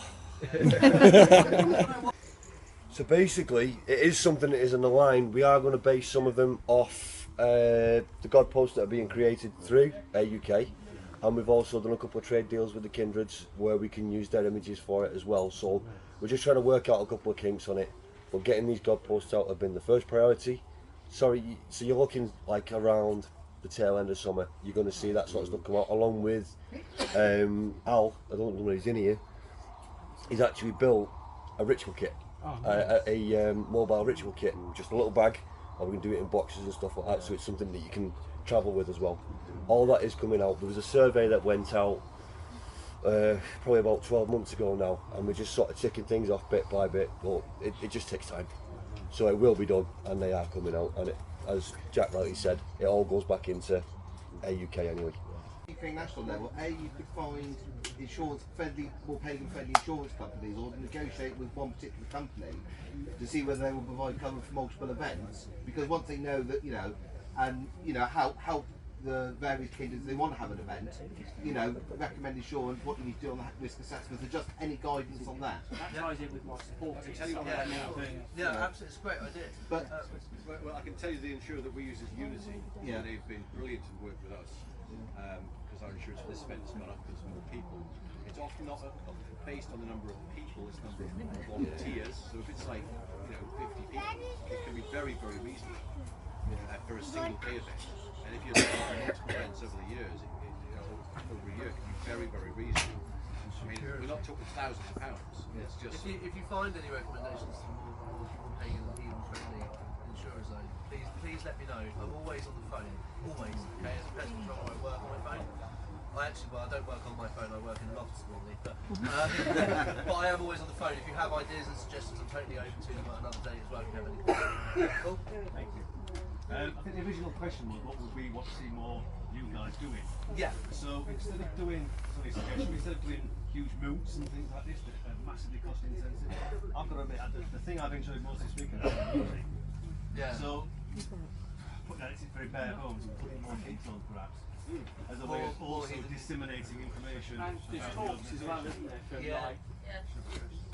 So basically, it is something that is in the line. We are going to base some of them off the god posts that are being created through UK, and we've also done a couple of trade deals with the kindreds where we can use their images for it as well. So we're just trying to work out a couple of kinks on it. But getting these god posts out have been the first priority. Sorry, so you're looking like around the tail end of summer, you're going to see that sort of stuff come out, along with Al, I don't know when he's in here, he's actually built a ritual kit, a mobile ritual kit, just a little bag, and we can do it in boxes and stuff like that, so it's something that you can travel with as well. All that is coming out. There was a survey that went out probably about 12 months ago now, and we're just sort of ticking things off bit by bit, but it just takes time. So it will be done, and they are coming out, and as Jack rightly said, it all goes back into UK anyway. UK national level, you could find insurance-friendly, more pagan-friendly insurance companies, or negotiate with one particular company to see whether they will provide cover for multiple events. Because once they know that, how the various kingdoms they want to have an event, recommend insurance, what you need to do on the risk assessment, so just any guidance on that. That ties in with my support. Yeah, absolutely, it's a great idea. But well, I can tell you the insurer that we use is Unity. And they've been brilliant to work with us because our insurance for this event has gone up because more people. It's often not based on the number of people, it's the number of volunteers. So if it's like 50 people, it can be very, very reasonable for a single day event. And if you're doing multiple events over the years, over a year, it can be very, very reasonable. I mean, we're not talking thousands of pounds. It's just if you find any recommendations to more pagan and heathen friendly insurers, please let me know. I'm always on the phone, always. Okay, as a pest controller, I work on my phone. I don't work on my phone. I work in lofts normally, but I am always on the phone. If you have ideas and suggestions, I'm totally open to them at another day as well. If you have any. Cool. Thank you. I think the original question was what would we want to see more you guys doing? Yeah. So instead of doing huge moots and things like this that are massively cost intensive, I've got to admit the thing I've enjoyed most this weekend is music. Yeah. So putting that into very bare bones and putting more kits on perhaps. As a way of also disseminating information. And there's talks as well, isn't there? From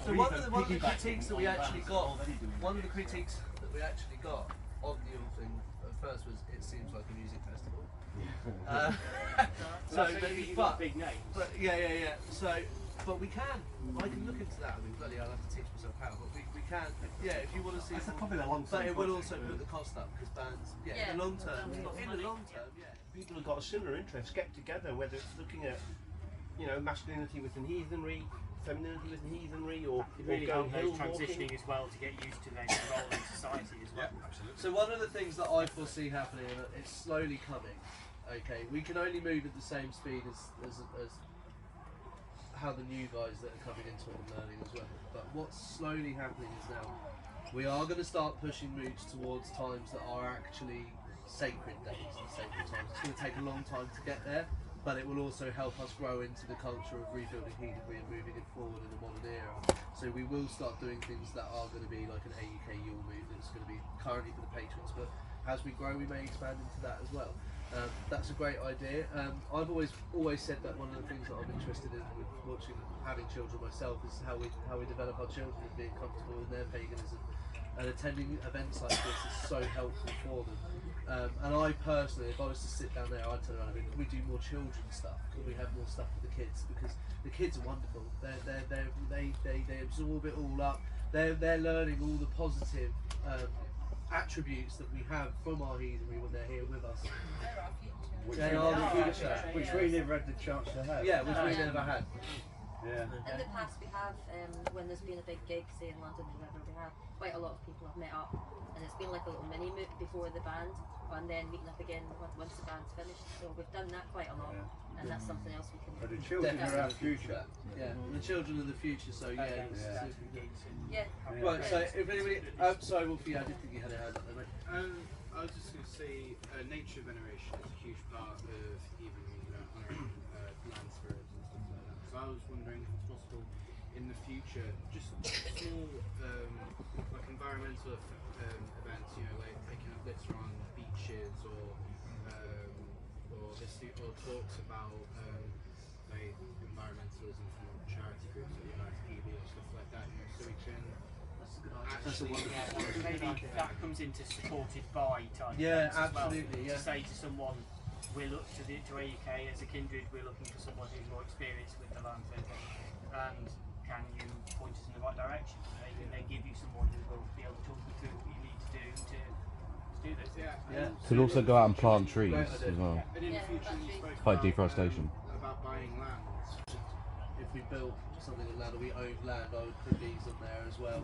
So one of the critiques that we actually got, of the Althyng at first was it seems like a music festival. Big name. But but we can. I can look into that. I mean, bloody, I'll have to teach myself how. But we can. Yeah, if you want to see. That's probably the long term. But it will also put the cost up because bands. In the long term. People have got a similar interest. Get together, whether it's looking at, masculinity within heathenry, femininity within heathenry, or really going help transitioning as well to get used to their role in society as well. Yeah, absolutely. So one of the things that I foresee happening, and it's slowly coming. Okay, we can only move at the same speed as how the new guys that are coming into it and learning as well. But what's slowly happening is now we are going to start pushing moods towards times that are actually sacred days and sacred times. It's going to take a long time to get there, but it will also help us grow into the culture of rebuilding heathenry and moving it forward in a modern era. So we will start doing things that are going to be like an AUK Yule move that's going to be currently for the patrons, but as we grow we may expand into that as well. That's a great idea. I've always said that one of the things that I'm interested in with having children myself is how we develop our children and being comfortable in their paganism, and attending events like this is so helpful for them. And I personally, if I was to sit down there, I'd turn around and go, can we do more children's stuff? Can we have more stuff for the kids? Because the kids are wonderful. They absorb it all up. They're learning all the positive attributes that we have from our heathenry when they're here with us. They are the future. Which we never had the chance to have. Yeah, which we never had. Yeah. In the past, we have, when there's been a big gig, say in London or whatever, we have quite a lot of people have met up, and it's been like a little mini moot before the band, and then meeting up again once the band's finished. So we've done that quite a lot, and that's something else we can. But the children are our future. Yeah, the children of the future. So yeah. Yeah. Right. So if anybody, sorry, Wolfie, I didn't think you had a hand up there, mate. I was just going to say, nature veneration is a huge part of even honouring land spirits and stuff like that. So I was wondering if it's possible in the future, just small like environmental events, like taking up litter on beaches or talks about like environmentalism from charity groups like PB or stuff like that. So we can. That's a wonderful maybe that comes into supported by type. Yeah, absolutely. Well. To say to someone, we're look to AUK as a kindred, we're looking for someone who's more experienced with the Landthing, and can you point us in the right direction? They can then give you someone who will be able to talk you through what you need to do to do this. Yeah. Could also go out and plant trees as well. And in the future, you spoke Fight about, deforestation. About buying land. If we built something on land or we owned land, I would put these on there as well.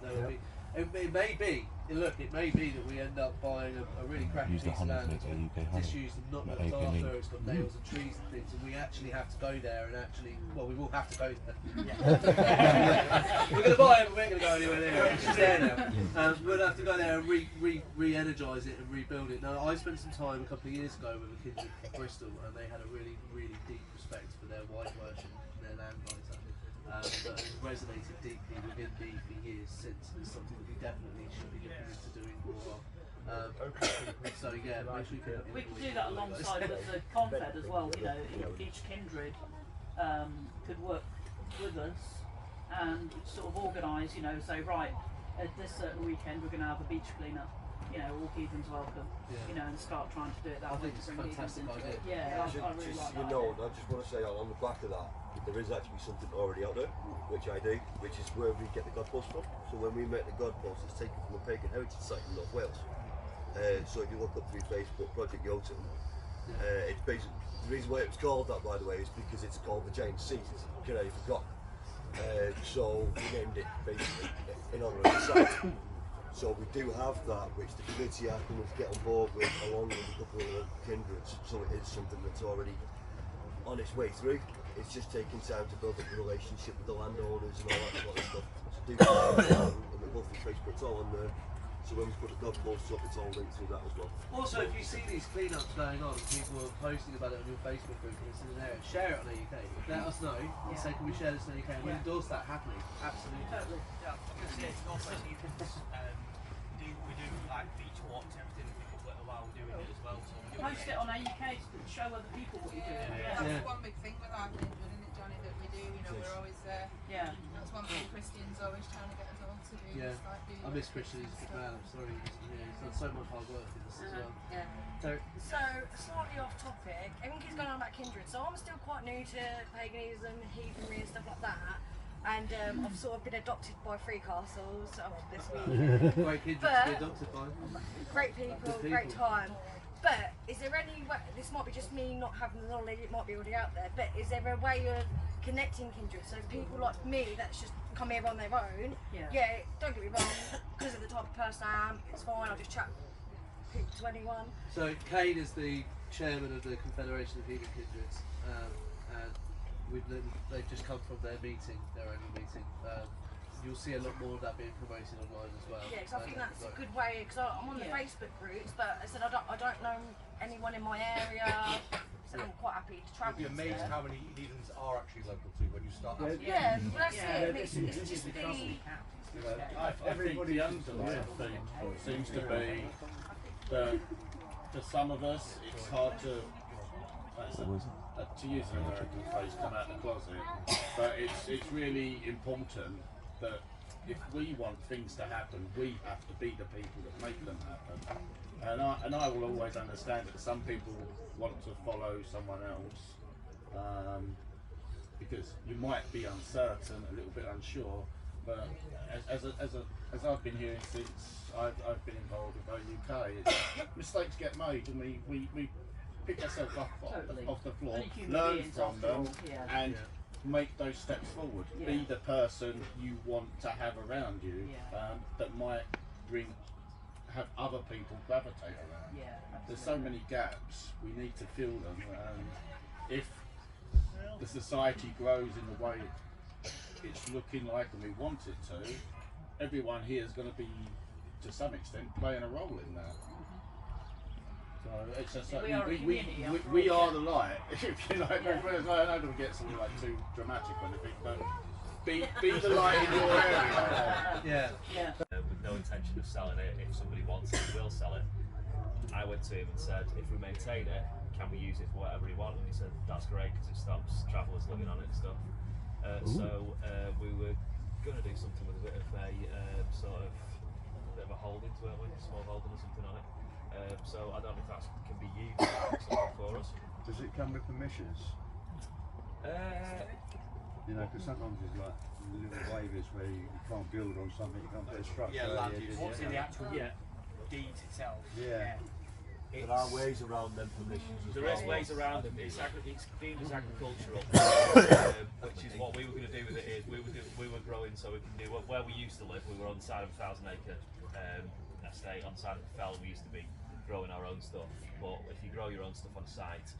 There would be. It may be. Look, it may be that we end up buying a really crappy piece of land that's disused and not looked after. It's got nails and trees and things, and we actually have to go there and actually. Well, we will have to go there. We're going to buy it, but we ain't going to go anywhere near it. It's just there now. We'll have to go there and re-energise it and rebuild it. Now, I spent some time a couple of years ago with a kindred from Bristol, and they had a really, really deep respect for their white version and their land rights. That has resonated deeply within me for years since, and it's something that we definitely should be looking into doing more of. So yeah, we could do that alongside with the Confed as well. Each kindred could work with us and sort of organise. Say right, at this certain weekend we're going to have a beach cleanup. All heathens welcome. And start trying to do it that way. I think it's a fantastic idea. Yeah, I really like that. I just want to say on the back of that, there is actually something already out there, which I do, which is where we get the God Post from. So when we make the God Post, it's taken from a pagan heritage site in North Wales. So if you look up through Facebook, Project Yotum, it's basically, the reason why it was called that, by the way, is because it's called the Giant Seat, Canary for God. So we named it basically in honour of the site. So we do have that, which the committee are coming to get on board with, along with a couple of other kindreds. So it is something that's already on its way through. It's just taking time to build up a relationship with the landowners and all that sort of stuff. So do that, and we go through Facebook, it's all on there. So when we put the God Posts up, it's all linked through that as well. Also, if you see these cleanups going on, people are posting about it on your Facebook group and it's in an area, share it on AUK. Let us know and say, can we share this on AUK? And we endorse that happily. Absolutely. Totally. Yeah. Also, you can we do like beach walks and everything while we're doing it as well. So post it on AUK to show other people what you're doing. That's one big thing with our kindred, isn't it, Johnny, that we do, we're always there. That's one thing Christian's always trying to get us all to do. Yeah, like I miss Christian, he's a good man, I'm sorry. He's done so much hard work in this as well. So, slightly off topic, everyone's going on about kindred, so I'm still quite new to paganism, heathenry and stuff like that. And I've sort of been adopted by Three Castles after this week. Great kindred to be adopted by. Great people, great time. But is there any way, this might be just me not having the knowledge, it might be already out there, but is there a way of connecting kindred? So people like me that's just come here on their own, don't get me wrong, because of the type of person I am, it's fine, I'll just chat to anyone. So Kane is the chairman of the Confederation of Heathen Kindreds, and they've just come from their meeting, their annual meeting. You'll see a lot more of that being promoted online as well. Yeah, because I think that's a good way, because I'm on the Facebook groups, but I said I don't know anyone in my area, so I'm quite happy to travel. You'd be amazed how many heathens are actually local to when you start asking. Yeah, that's it. It's just the... I think the underlying thing seems to be that for some of us it's hard to use an American phrase, come out of the closet, but it's really important that if we want things to happen, we have to be the people that make them happen. And I will always understand that some people want to follow someone else because you might be uncertain, a little bit unsure. But as I've been here since I've been involved with AUK, mistakes get made, and we pick ourselves up off the floor, learn from them, and make those steps forward. Be the person you want to have around you, that might have other people gravitate around. There's so many gaps, we need to fill them. If the society grows in the way it's looking like and we want it to, everyone here is going to be, to some extent, playing a role in that. So it's just like we are the light. If you like, I don't get something like too dramatic or anything, but be the light in your area. With no intention of selling it, if somebody wants it, we'll sell it. I went to him and said, if we maintain it, can we use it for whatever we want? And he said, that's great because it stops travellers living on it and stuff. So we were going to do something with a bit of a bit of a holding to it, a small holding or something on it. So I don't know if that can be used for us. Does it come with permissions? You know, because sometimes there's like little waivers where you can't build on something, you can't put a structure. What's in the actual deed itself? There are ways around them permissions. There is ways around them. It's deemed as agricultural, which is what we were going to do with it. Is we were growing, so we can do where we used to live. We were on the side of a 1,000-acre estate on the side of the fell. We used to be growing our own stuff. But if you grow your own stuff on site,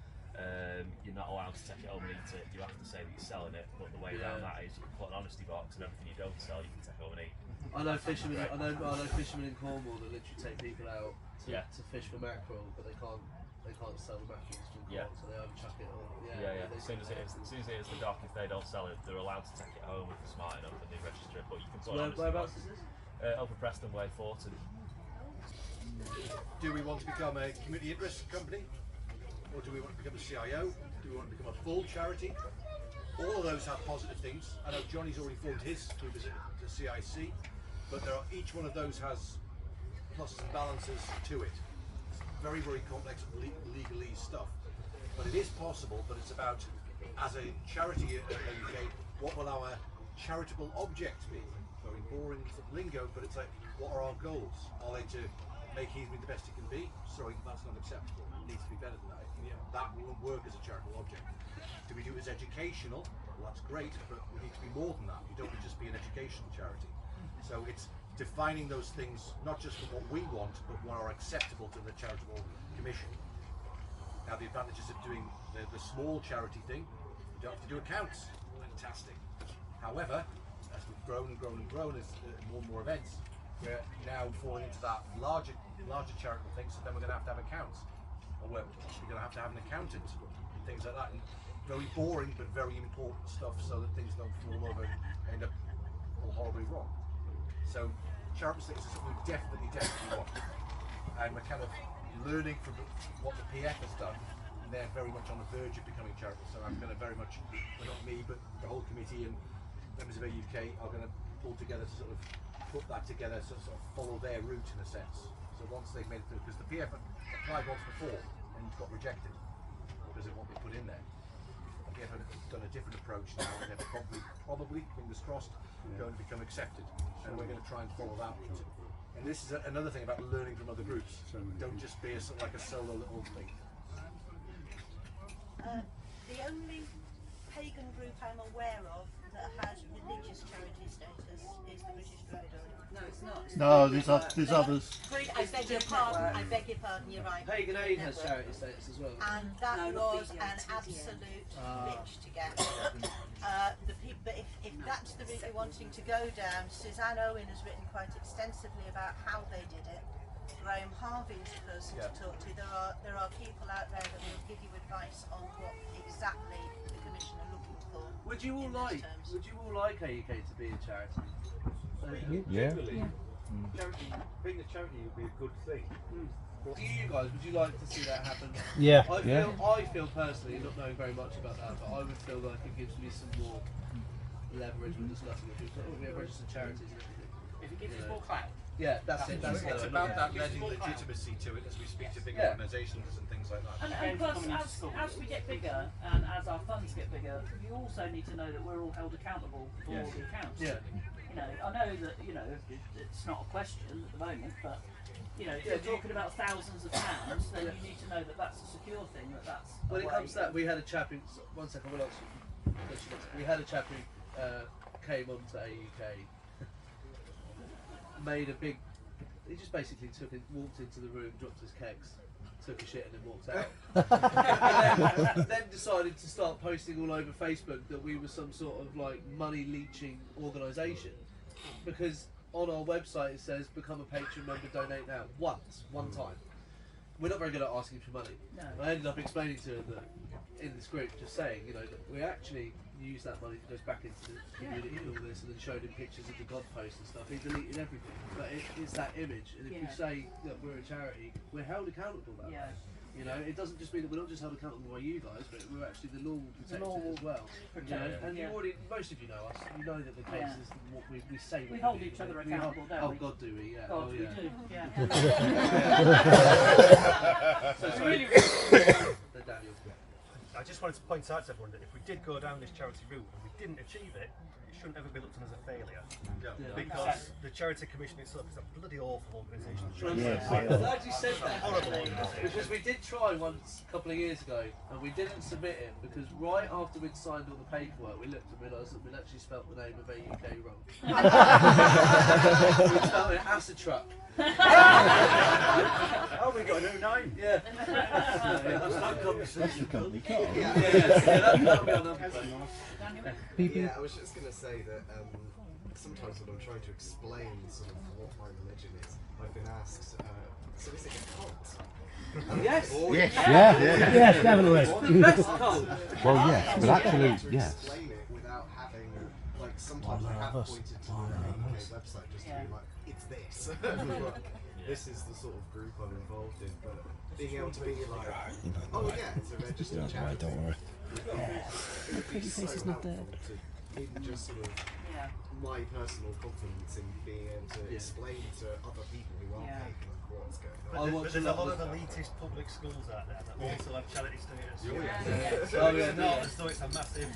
you're not allowed to take it home and eat it. You have to say that you're selling it. But the way around that is you can put an honesty box, and everything you don't sell, you can take home and eat. I know fishermen. I know fishermen in Cornwall that literally take people out to fish for mackerel, but they can't sell the mackerel from Cornwall, so they either chuck it or As soon as it is the dock, if they don't sell it, they're allowed to take it home if they're smart enough and they register it. But you can put an honesty box. Over Preston Way, Forton. Do we want to become a community interest company, or do we want to become a CIO? Do we want to become a full charity? All of those have positive things. I know Johnny's already formed his group as a CIC, but each one of those has pluses and balances to it. It's very, very complex legalese stuff, but it is possible. But it's about, as a charity in the UK, what will our charitable object be? Very boring lingo, but it's like, what are our goals? Are they to make Heathbury the best it can be? Sorry, that's not acceptable. It needs to be better than that. That won't work as a charitable object. Do we do it as educational? Well, that's great, but we need to be more than that. You don't just be an educational charity. So it's defining those things, not just for what we want, but what are acceptable to the charitable commission. Now, the advantages of doing the small charity thing, you don't have to do accounts. Fantastic. However, as we've grown and grown and grown, as more and more events, we're now falling into that larger charitable thing, so then we're going to have accounts. Or we're going to have an accountant and things like that. And very boring but very important stuff, so that things don't fall over and end up all horribly wrong. So charitable status is something we definitely want. And we're kind of learning from what the PF has done, and they're very much on the verge of becoming charitable. So I'm going to very much, well, not me, but the whole committee and members of AUK are going to pull together to sort of put that together, so sort of follow their route in a sense. So once they've made it through, because the PF applied once before and got rejected because of what they put in there. The PF have done a different approach now, and they're probably, fingers crossed, going to become accepted. And we're going to try and follow that route. And this is another thing about learning from other groups. So don't just be like a solo little thing. The only pagan group I'm aware of that has religious charity status is the British Dry Dory. No, it's not. No, there's others. I beg your pardon, you're right. Pagan Aid has charity status as well. And that was an absolute bitch to get. But if that's the route you're wanting to go down, Suzanne Owen has written quite extensively about how they did it. Graham Harvey is a person to talk to. There are people out there that will give you advice on what exactly the Commission are looking for. Would you all like AUK to be a charity? Generally, being a charity would be a good thing. Do you guys, would you like to see that happen? Yeah. I feel personally, not knowing very much about that, but I would feel like it gives me some more leverage when discussing it. We have registered charities and everything. If it gives us more clout. Yeah, that's it. It's about that lending legitimacy to it as we speak to bigger organisations and things like that. And plus, as we get bigger and as our funds get bigger, you also need to know that we're all held accountable for all the accounts. Yeah. You know, I know that it's not a question at the moment, but if you're talking about thousands of pounds, then you need to know that that's a secure thing. That's when it comes to that, we had a chap in. One second, what else? we had a chap who came onto AUK, made a big. He just basically walked into the room, dropped his kegs, took a shit, and then walked out. and then decided to start posting all over Facebook that we were some sort of like money leeching organisation, because on our website it says become a Patreon member, donate now, one time. We're not very good at asking for money. No. I ended up explaining to him that in this group, just saying, you know, that we actually use that money that goes back into the community and all this, and then showed him pictures of the God post and stuff. He deleted everything, but it's that image. And if you say that we're a charity, we're held accountable that way. You know, it doesn't just mean that we're not just held accountable by you guys, but we're actually the law protectors as well. You know? And you already, most of you know us. You know that the case is what we say. We hold each other accountable, don't we? Oh God, do we? Yeah. God, we do. Yeah. So it's really. Daniel. I just wanted to point out to everyone that if we did go down this charity route and we didn't achieve it, it shouldn't ever be looked on as a failure. Because the Charity Commission itself is a bloody awful organisation. I'm glad you said that. Because we did try once a couple of years ago and we didn't submit it because right after we'd signed all the paperwork we looked and realised that we'd actually spelt the name of AUK wrong. We spelled it Asatru. Oh, we got a new name. Yeah. That's the company car. That'll be our number. Yeah, I was just going to say that sometimes when I'm trying to explain sort of what my religion is, I've been asked, so is it a cult? Yes. Yes. Yes, definitely. The best cult. Well, yes, but actually, yes. Explain it without having, like, sometimes I have pointed to the UK website just to be like, it's this. Look, this is the sort of group I'm involved in, but being able to be like, oh yeah, it's a registered charity. Don't worry. It would be so helpful to even just sort of my personal confidence in being able to explain to other people who aren't pagan what's going on. But there's a lot of elitist public schools out there that also have charity status. So it's not as though it's a massive.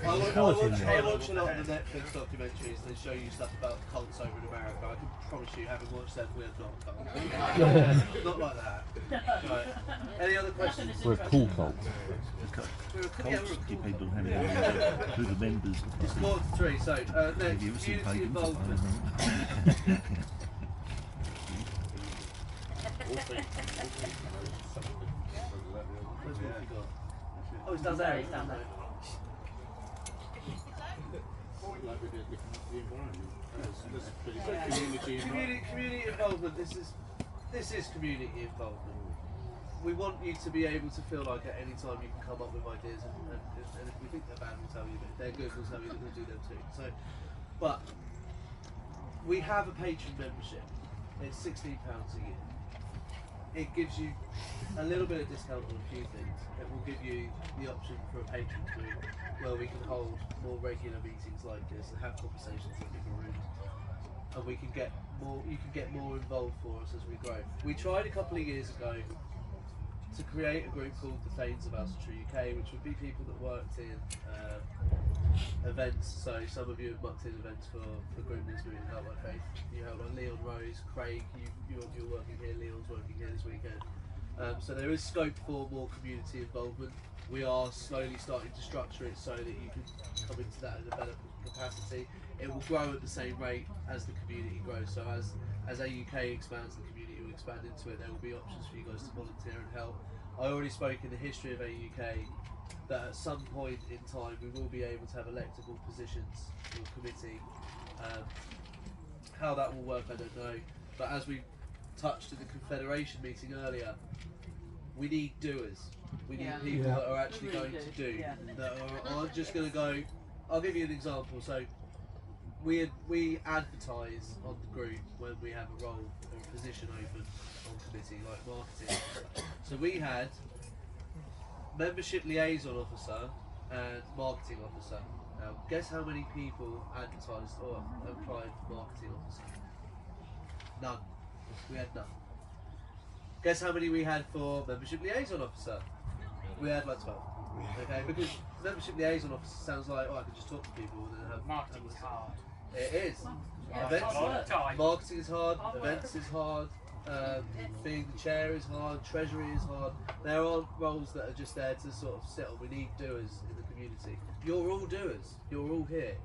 I watch a lot of the Netflix documentaries. They show you stuff about cults over in America. I can promise you, having watched them, we're not a cult. Not like that. Right. Any other questions? We're a cool cult. We're a cool Depends on who the members are. It's 4-3, so next, community involvement. Oh, it's down there. It's down there. Community involvement. This is community involvement. We want you to be able to feel like at any time you can come up with ideas, and if we think they're bad, we'll tell you. But if they're good, we'll tell you that we'll do them too. So, but we have a patron membership. It's £16 a year. It gives you a little bit of discount on a few things. It will give you the option for a patron group where we can hold more regular meetings like this and have conversations in bigger rooms. And we can get more. You can get more involved for us as we grow. We tried a couple of years ago to create a group called the Þings of Asatru UK, which would be people that worked in events. So some of you have worked in events for Groomers doing Help by Faith. You have like Leon Rose, Craig, you're working here, Leon's working here this weekend. So there is scope for more community involvement. We are slowly starting to structure it so that you can come into that in a better capacity. It will grow at the same rate as the community grows. So as AUK expands, the community will expand into it. There will be options for you guys to volunteer and help. I already spoke in the history of AUK that at some point in time we will be able to have electable positions for committee. How that will work, I don't know. But as we touched at the Confederation meeting earlier, we need doers. We need people that are actually going to do. That aren't just going to go. I'll give you an example. So we advertise on the group when we have a role or a position open on committee, like marketing. So we had membership liaison officer and marketing officer. Now, guess how many people advertised or applied for marketing officer? None. We had none. Guess how many we had for membership liaison officer? We had like 12. Okay, because membership liaison officer sounds like, oh, I can just talk to people and then have marketing is hard. It is. Yeah, Events, it's hard. marketing is hard. Events is hard. Being the chair is hard, treasury is hard. There aren't roles that are just there to sort of sit on. We need doers in the community. You're all doers. You're all here.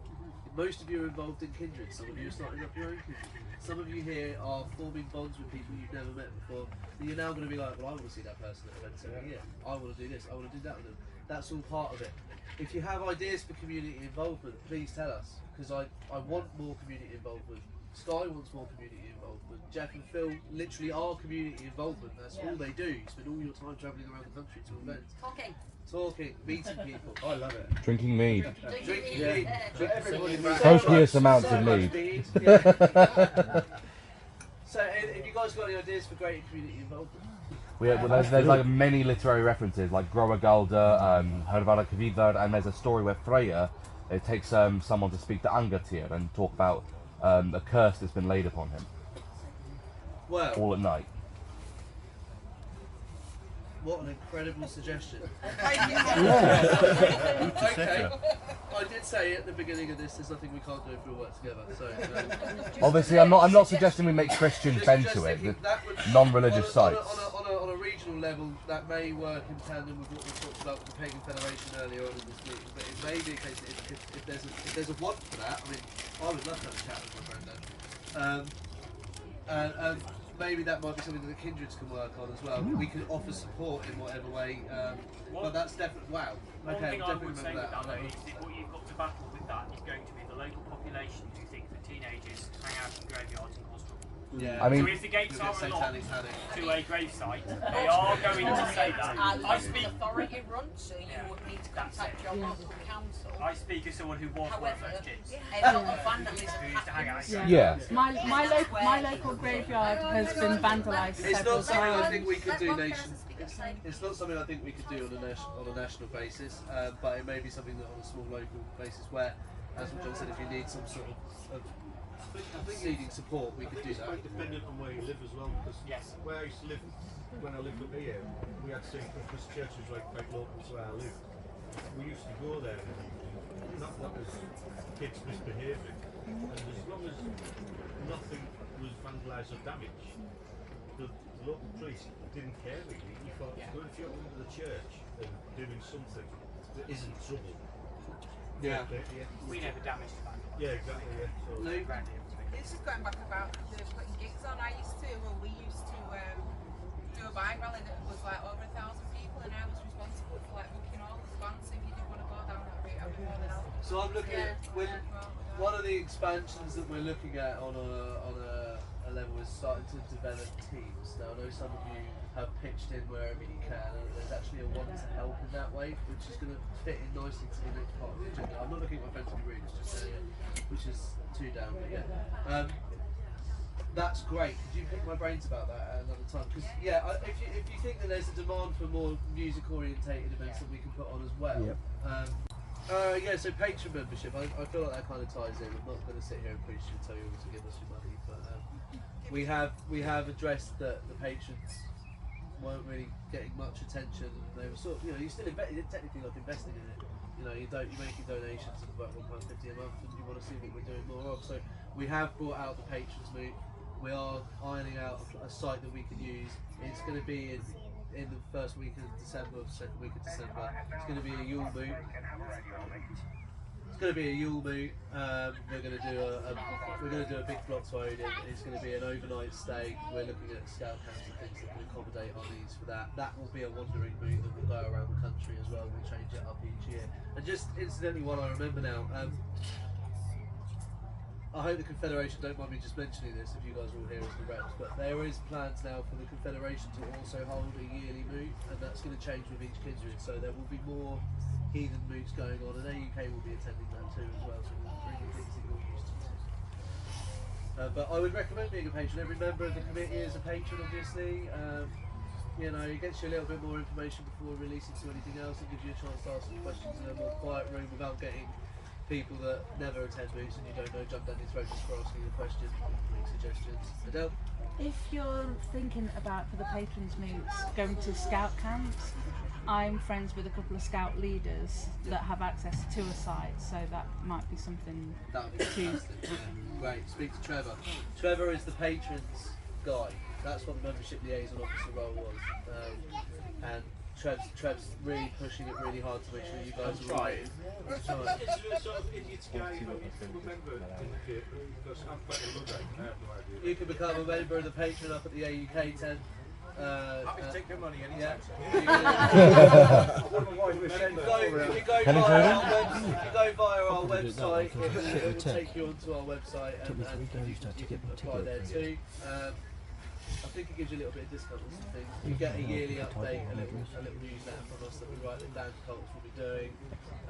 Most of you are involved in kindred. Some of you are starting up your own kindred. Some of you here are forming bonds with people you've never met before. And you're now going to be like, well, I want to see that person at events every year. I want to do this. I want to do that with them. That's all part of it. If you have ideas for community involvement, please tell us, because I want more community involvement. Sky wants more community involvement. Jack and Phil literally are community involvement. That's all they do. You spend all your time travelling around the country to events. Talking, meeting people. I love it. Drinking mead. Drinking mead. Copious amounts of mead. So, have you guys got any ideas for greater community involvement? There's like many literary references, like Groagalda, Hervada Kvidar, and there's a story where Freya, it takes someone to speak to Angatyr and talk about a curse that's been laid upon him. Well, all at night. What an incredible suggestion. Okay, I did say at the beginning of this, there's nothing we can't do if we work together. So obviously, I'm not suggesting we make Christians bend to it. Non-religious sites. On a regional level, that may work in tandem with what we talked about with the Pagan Federation earlier on in this meeting. But it may be a case that if there's a want for that, I mean, I would love to have a chat with my granddad. And maybe that might be something that the kindreds can work on as well. We can offer support in whatever way. But that's definitely wow. Okay, one thing I would say remember with that though is that what you've got to battle with that is going to be the local population who think that teenagers hang out in graveyards and cause trouble. Yeah. I mean, so if the gates are unlocked to a gravesite, they are going to say that. I speak authority run, so you would need to contact your local council. I speak as someone who was one of those kids. A lot of vandalism who used to hang out. Yeah. My local graveyard has been vandalised. It's not something I think we could do It's not something I think we could do on a national basis, but it may be something that on a small local basis where, as John said, if you need some sort of needing support, we could do It's that. quite dependent on where you live as well, because where I used to live, when I lived up here, we had St. Christmas churches right quite local to where I lived. We used to go there, not that was kids misbehaving, and as long as nothing was vandalised or damaged, the local priest didn't care really. He thought, well, if you're into the church and doing something that isn't trouble, we never damaged the vandal. Yeah, exactly. Yeah. So, This is going back about putting gigs on. We used to do a bike rally that was like over 1,000 people, and I was responsible for like booking all the bands. So if you did want to go down that route, I'd be more than happy. So I'm looking at one of the expansions that we're looking at on a level is starting to develop teams. Now I know some of you have pitched in wherever you can, and there's actually a want to help in that way, which is going to fit in nicely to the next part of the agenda. I'm not looking at my friends in the room, it's just which is two down, but yeah. That's great. Could you pick my brains about that at another time? Because if you think that there's a demand for more music orientated events that we can put on as well. So patron membership, I feel like that kind of ties in. I'm not going to sit here and preach and tell you all to give us your money, but we have addressed that the patrons weren't really getting much attention. They were sort of, you're still technically like investing in it. You're making donations of about £1.50 a month, and you want to see what we're doing more of. So we have brought out the patrons moot. We are ironing out a site that we can use. It's going to be in the first week of December, second week of December. It's going to be a Yule moot. We're going to do a big block load. It's going to be an overnight stay. We're looking at scout camps and things that can accommodate our needs for that. That will be a wandering moot that will go around the country as well. We'll change it up each year. And just incidentally, what I remember now, I hope the Confederation don't mind me just mentioning this if you guys are all here as the reps, but there is plans now for the Confederation to also hold a yearly moot, and that's going to change with each kindred. So there will be more heathen moots going on, and AUK will be attending that too as well, so we'll bring the things that you're used to. But I would recommend being a patron. Every member of the committee is a patron, obviously. It gets you a little bit more information before releasing to anything else. It gives you a chance to ask some questions in a more quiet room without getting people that never attend moots and you don't know jump down your throat just for asking a question, make suggestions. Adele? If you're thinking about, for the patrons moots, going to scout camps, I'm friends with a couple of scout leaders that have access to a site, so that might be something that would be fantastic. Great, speak to Trevor. Trevor is the patrons guy. That's what the membership liaison officer role was. And Trev's really pushing it really hard to make sure you guys are right. Is there a sort of idiots guide you can become a member in the future? Because I'm quite a Luddite, I have no idea. You can become a member of the Patreon up at the AUK tent. I can take your money anytime. If you go via our website, it will take you onto our website and you can apply there too. I think it gives you a little bit of discount on some things. You get a yearly update, a little newsletter from us that we write that Dan Colts will be doing.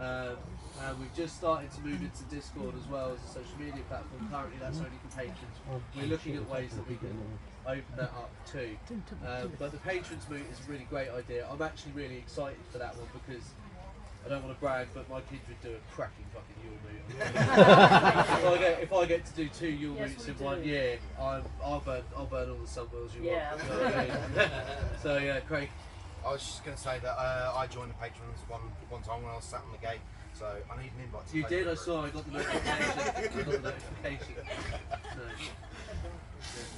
And we've just started to move into Discord as well as a social media platform. Currently that's only for patrons. We're looking at ways that we can open that up too. But the patrons moot is a really great idea. I'm actually really excited for that one because I don't want to brag, but my kids would do a cracking fucking Yule moot. if I get to do 2 Yule moots in 1 year, I'll burn all the sunwheels you want. So yeah, Craig. I was just going to say that I joined the patrons one time when I was sat on the gate, so I need an invite to You did, I saw, I got the notification.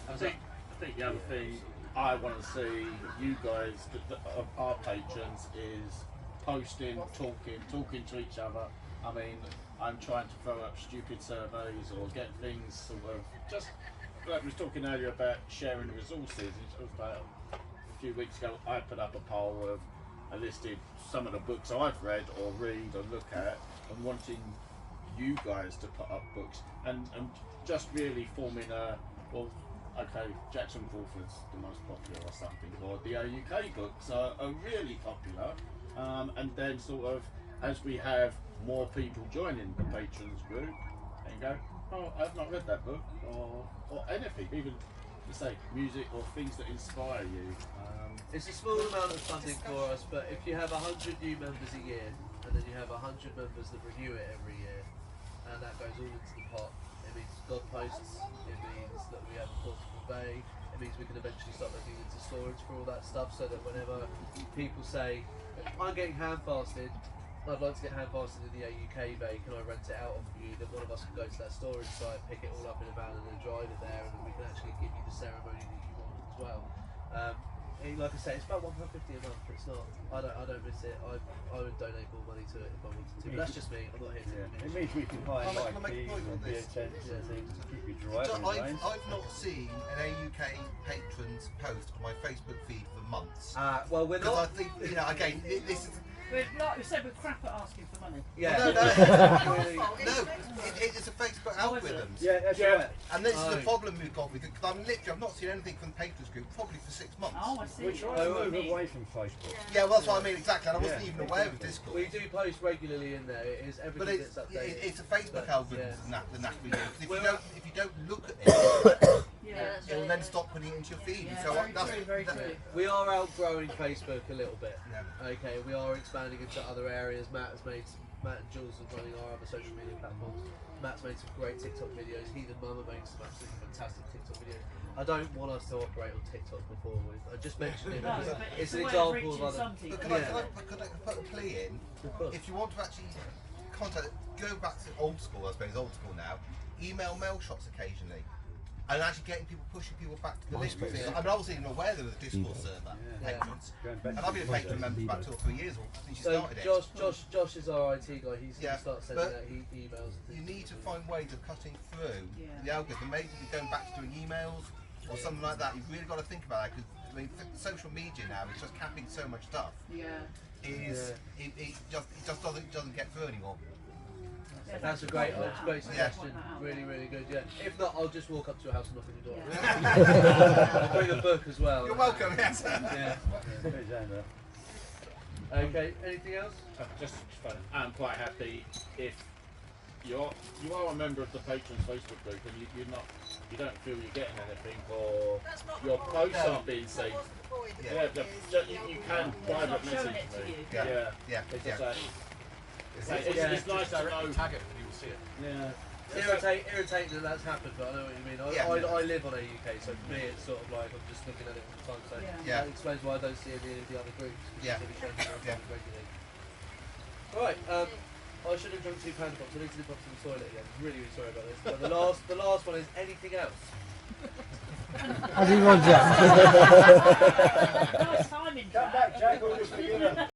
I think the other thing I want to see you guys, our patrons, is posting, talking to each other. I mean, I'm trying to throw up stupid surveys or get things sort of just like we was talking earlier about sharing resources. It was about a few weeks ago I put up a poll of I listed some of the books I've read or read or look at and wanting you guys to put up books and just really forming a, well, okay, Jackson Crawford's the most popular or something, or the UK books are really popular, and then sort of as we have more people joining the patrons group and go, oh, I've not read that book, or anything, even to say music or things that inspire you. It's a small amount of funding for us, but if you have 100 new members a year, and then you have 100 members that renew it every year, and that goes all into the pot, it means God posts, it means that we have a portable bay, it means we can eventually start looking into storage for all that stuff, so that whenever people say, I'm getting hand fasted, I'd like to get hand fasted in the AUK bay, can I rent it out off of you? Then one of us can go to that storage site, pick it all up in a van and then drive it there, and then we can actually give you the ceremony that you want as well. Like I say, it's about £1.50 a month. It's not. I don't miss it. I would donate more money to it if I wanted to. But that's just me. I'm not here to. It means we can hire Can I make a point on this? I've not seen an AUK patrons post on my Facebook feed for months. Well, we're not. I think, you know, again, this is. Like we said, we're crap at asking for money. Yeah. Well, no, it's a Facebook algorithm. Yeah, that's right. And this is the problem we've got with it, because I've not seen anything from the patrons group probably for 6 months. Oh, I see. We're trying to move away from Facebook. Yeah, well, that's what I mean, exactly. And I wasn't even aware of Discord. We do post regularly in there. It is everything that's updated. It's a Facebook algorithm the knack we use. If you don't look at it, it'll then stop putting it into your feed. Yeah, so very true. We are outgrowing Facebook a little bit. Okay, we are expanding into other areas. Matt and Jules are running our other social media platforms. Matt's made some great TikTok videos. Heathen Mama makes some absolutely fantastic TikTok videos. I don't want us to operate on TikTok before we. I just mentioned it because it's an example of other. But could I put a plea in? If you want to actually contact, go back to old school. I suppose old school now. Email mail shots occasionally. And actually pushing people back to the list. I mean, I wasn't even aware there was a Discord server, patrons. And I've been a patron member for about 2 or 3 years since you started it. Josh is our IT guy. He's going to start sending out emails. You need to find ways of cutting through the algorithm. Maybe going back to doing emails or something like that. You've really got to think about that, because I mean, social media now is just capping so much stuff. It just doesn't get through anymore. That's a great suggestion. Really, really good. Yeah. If not, I'll just walk up to your house and knock on your door. I'll bring a book as well. You're welcome. Yes. Yeah. Okay. Anything else? Just fun. I'm quite happy if you are a member of the patrons Facebook group and you don't feel you're getting anything, or your posts aren't being saved. You can private message me. It's nice to know. Tag it and you will see it. Irritating that that's happened, but I know what you mean. I live on AUK, so for me it's sort of like I'm just looking at it all the time. So that explains why I don't see any of the other groups. Regularly. Right. I should have drunk 2 pound pops. I need to nip up to the toilet again. I'm really, really sorry about this. But the last one is anything else. As he runs out. Nice timing. Come back, Jack.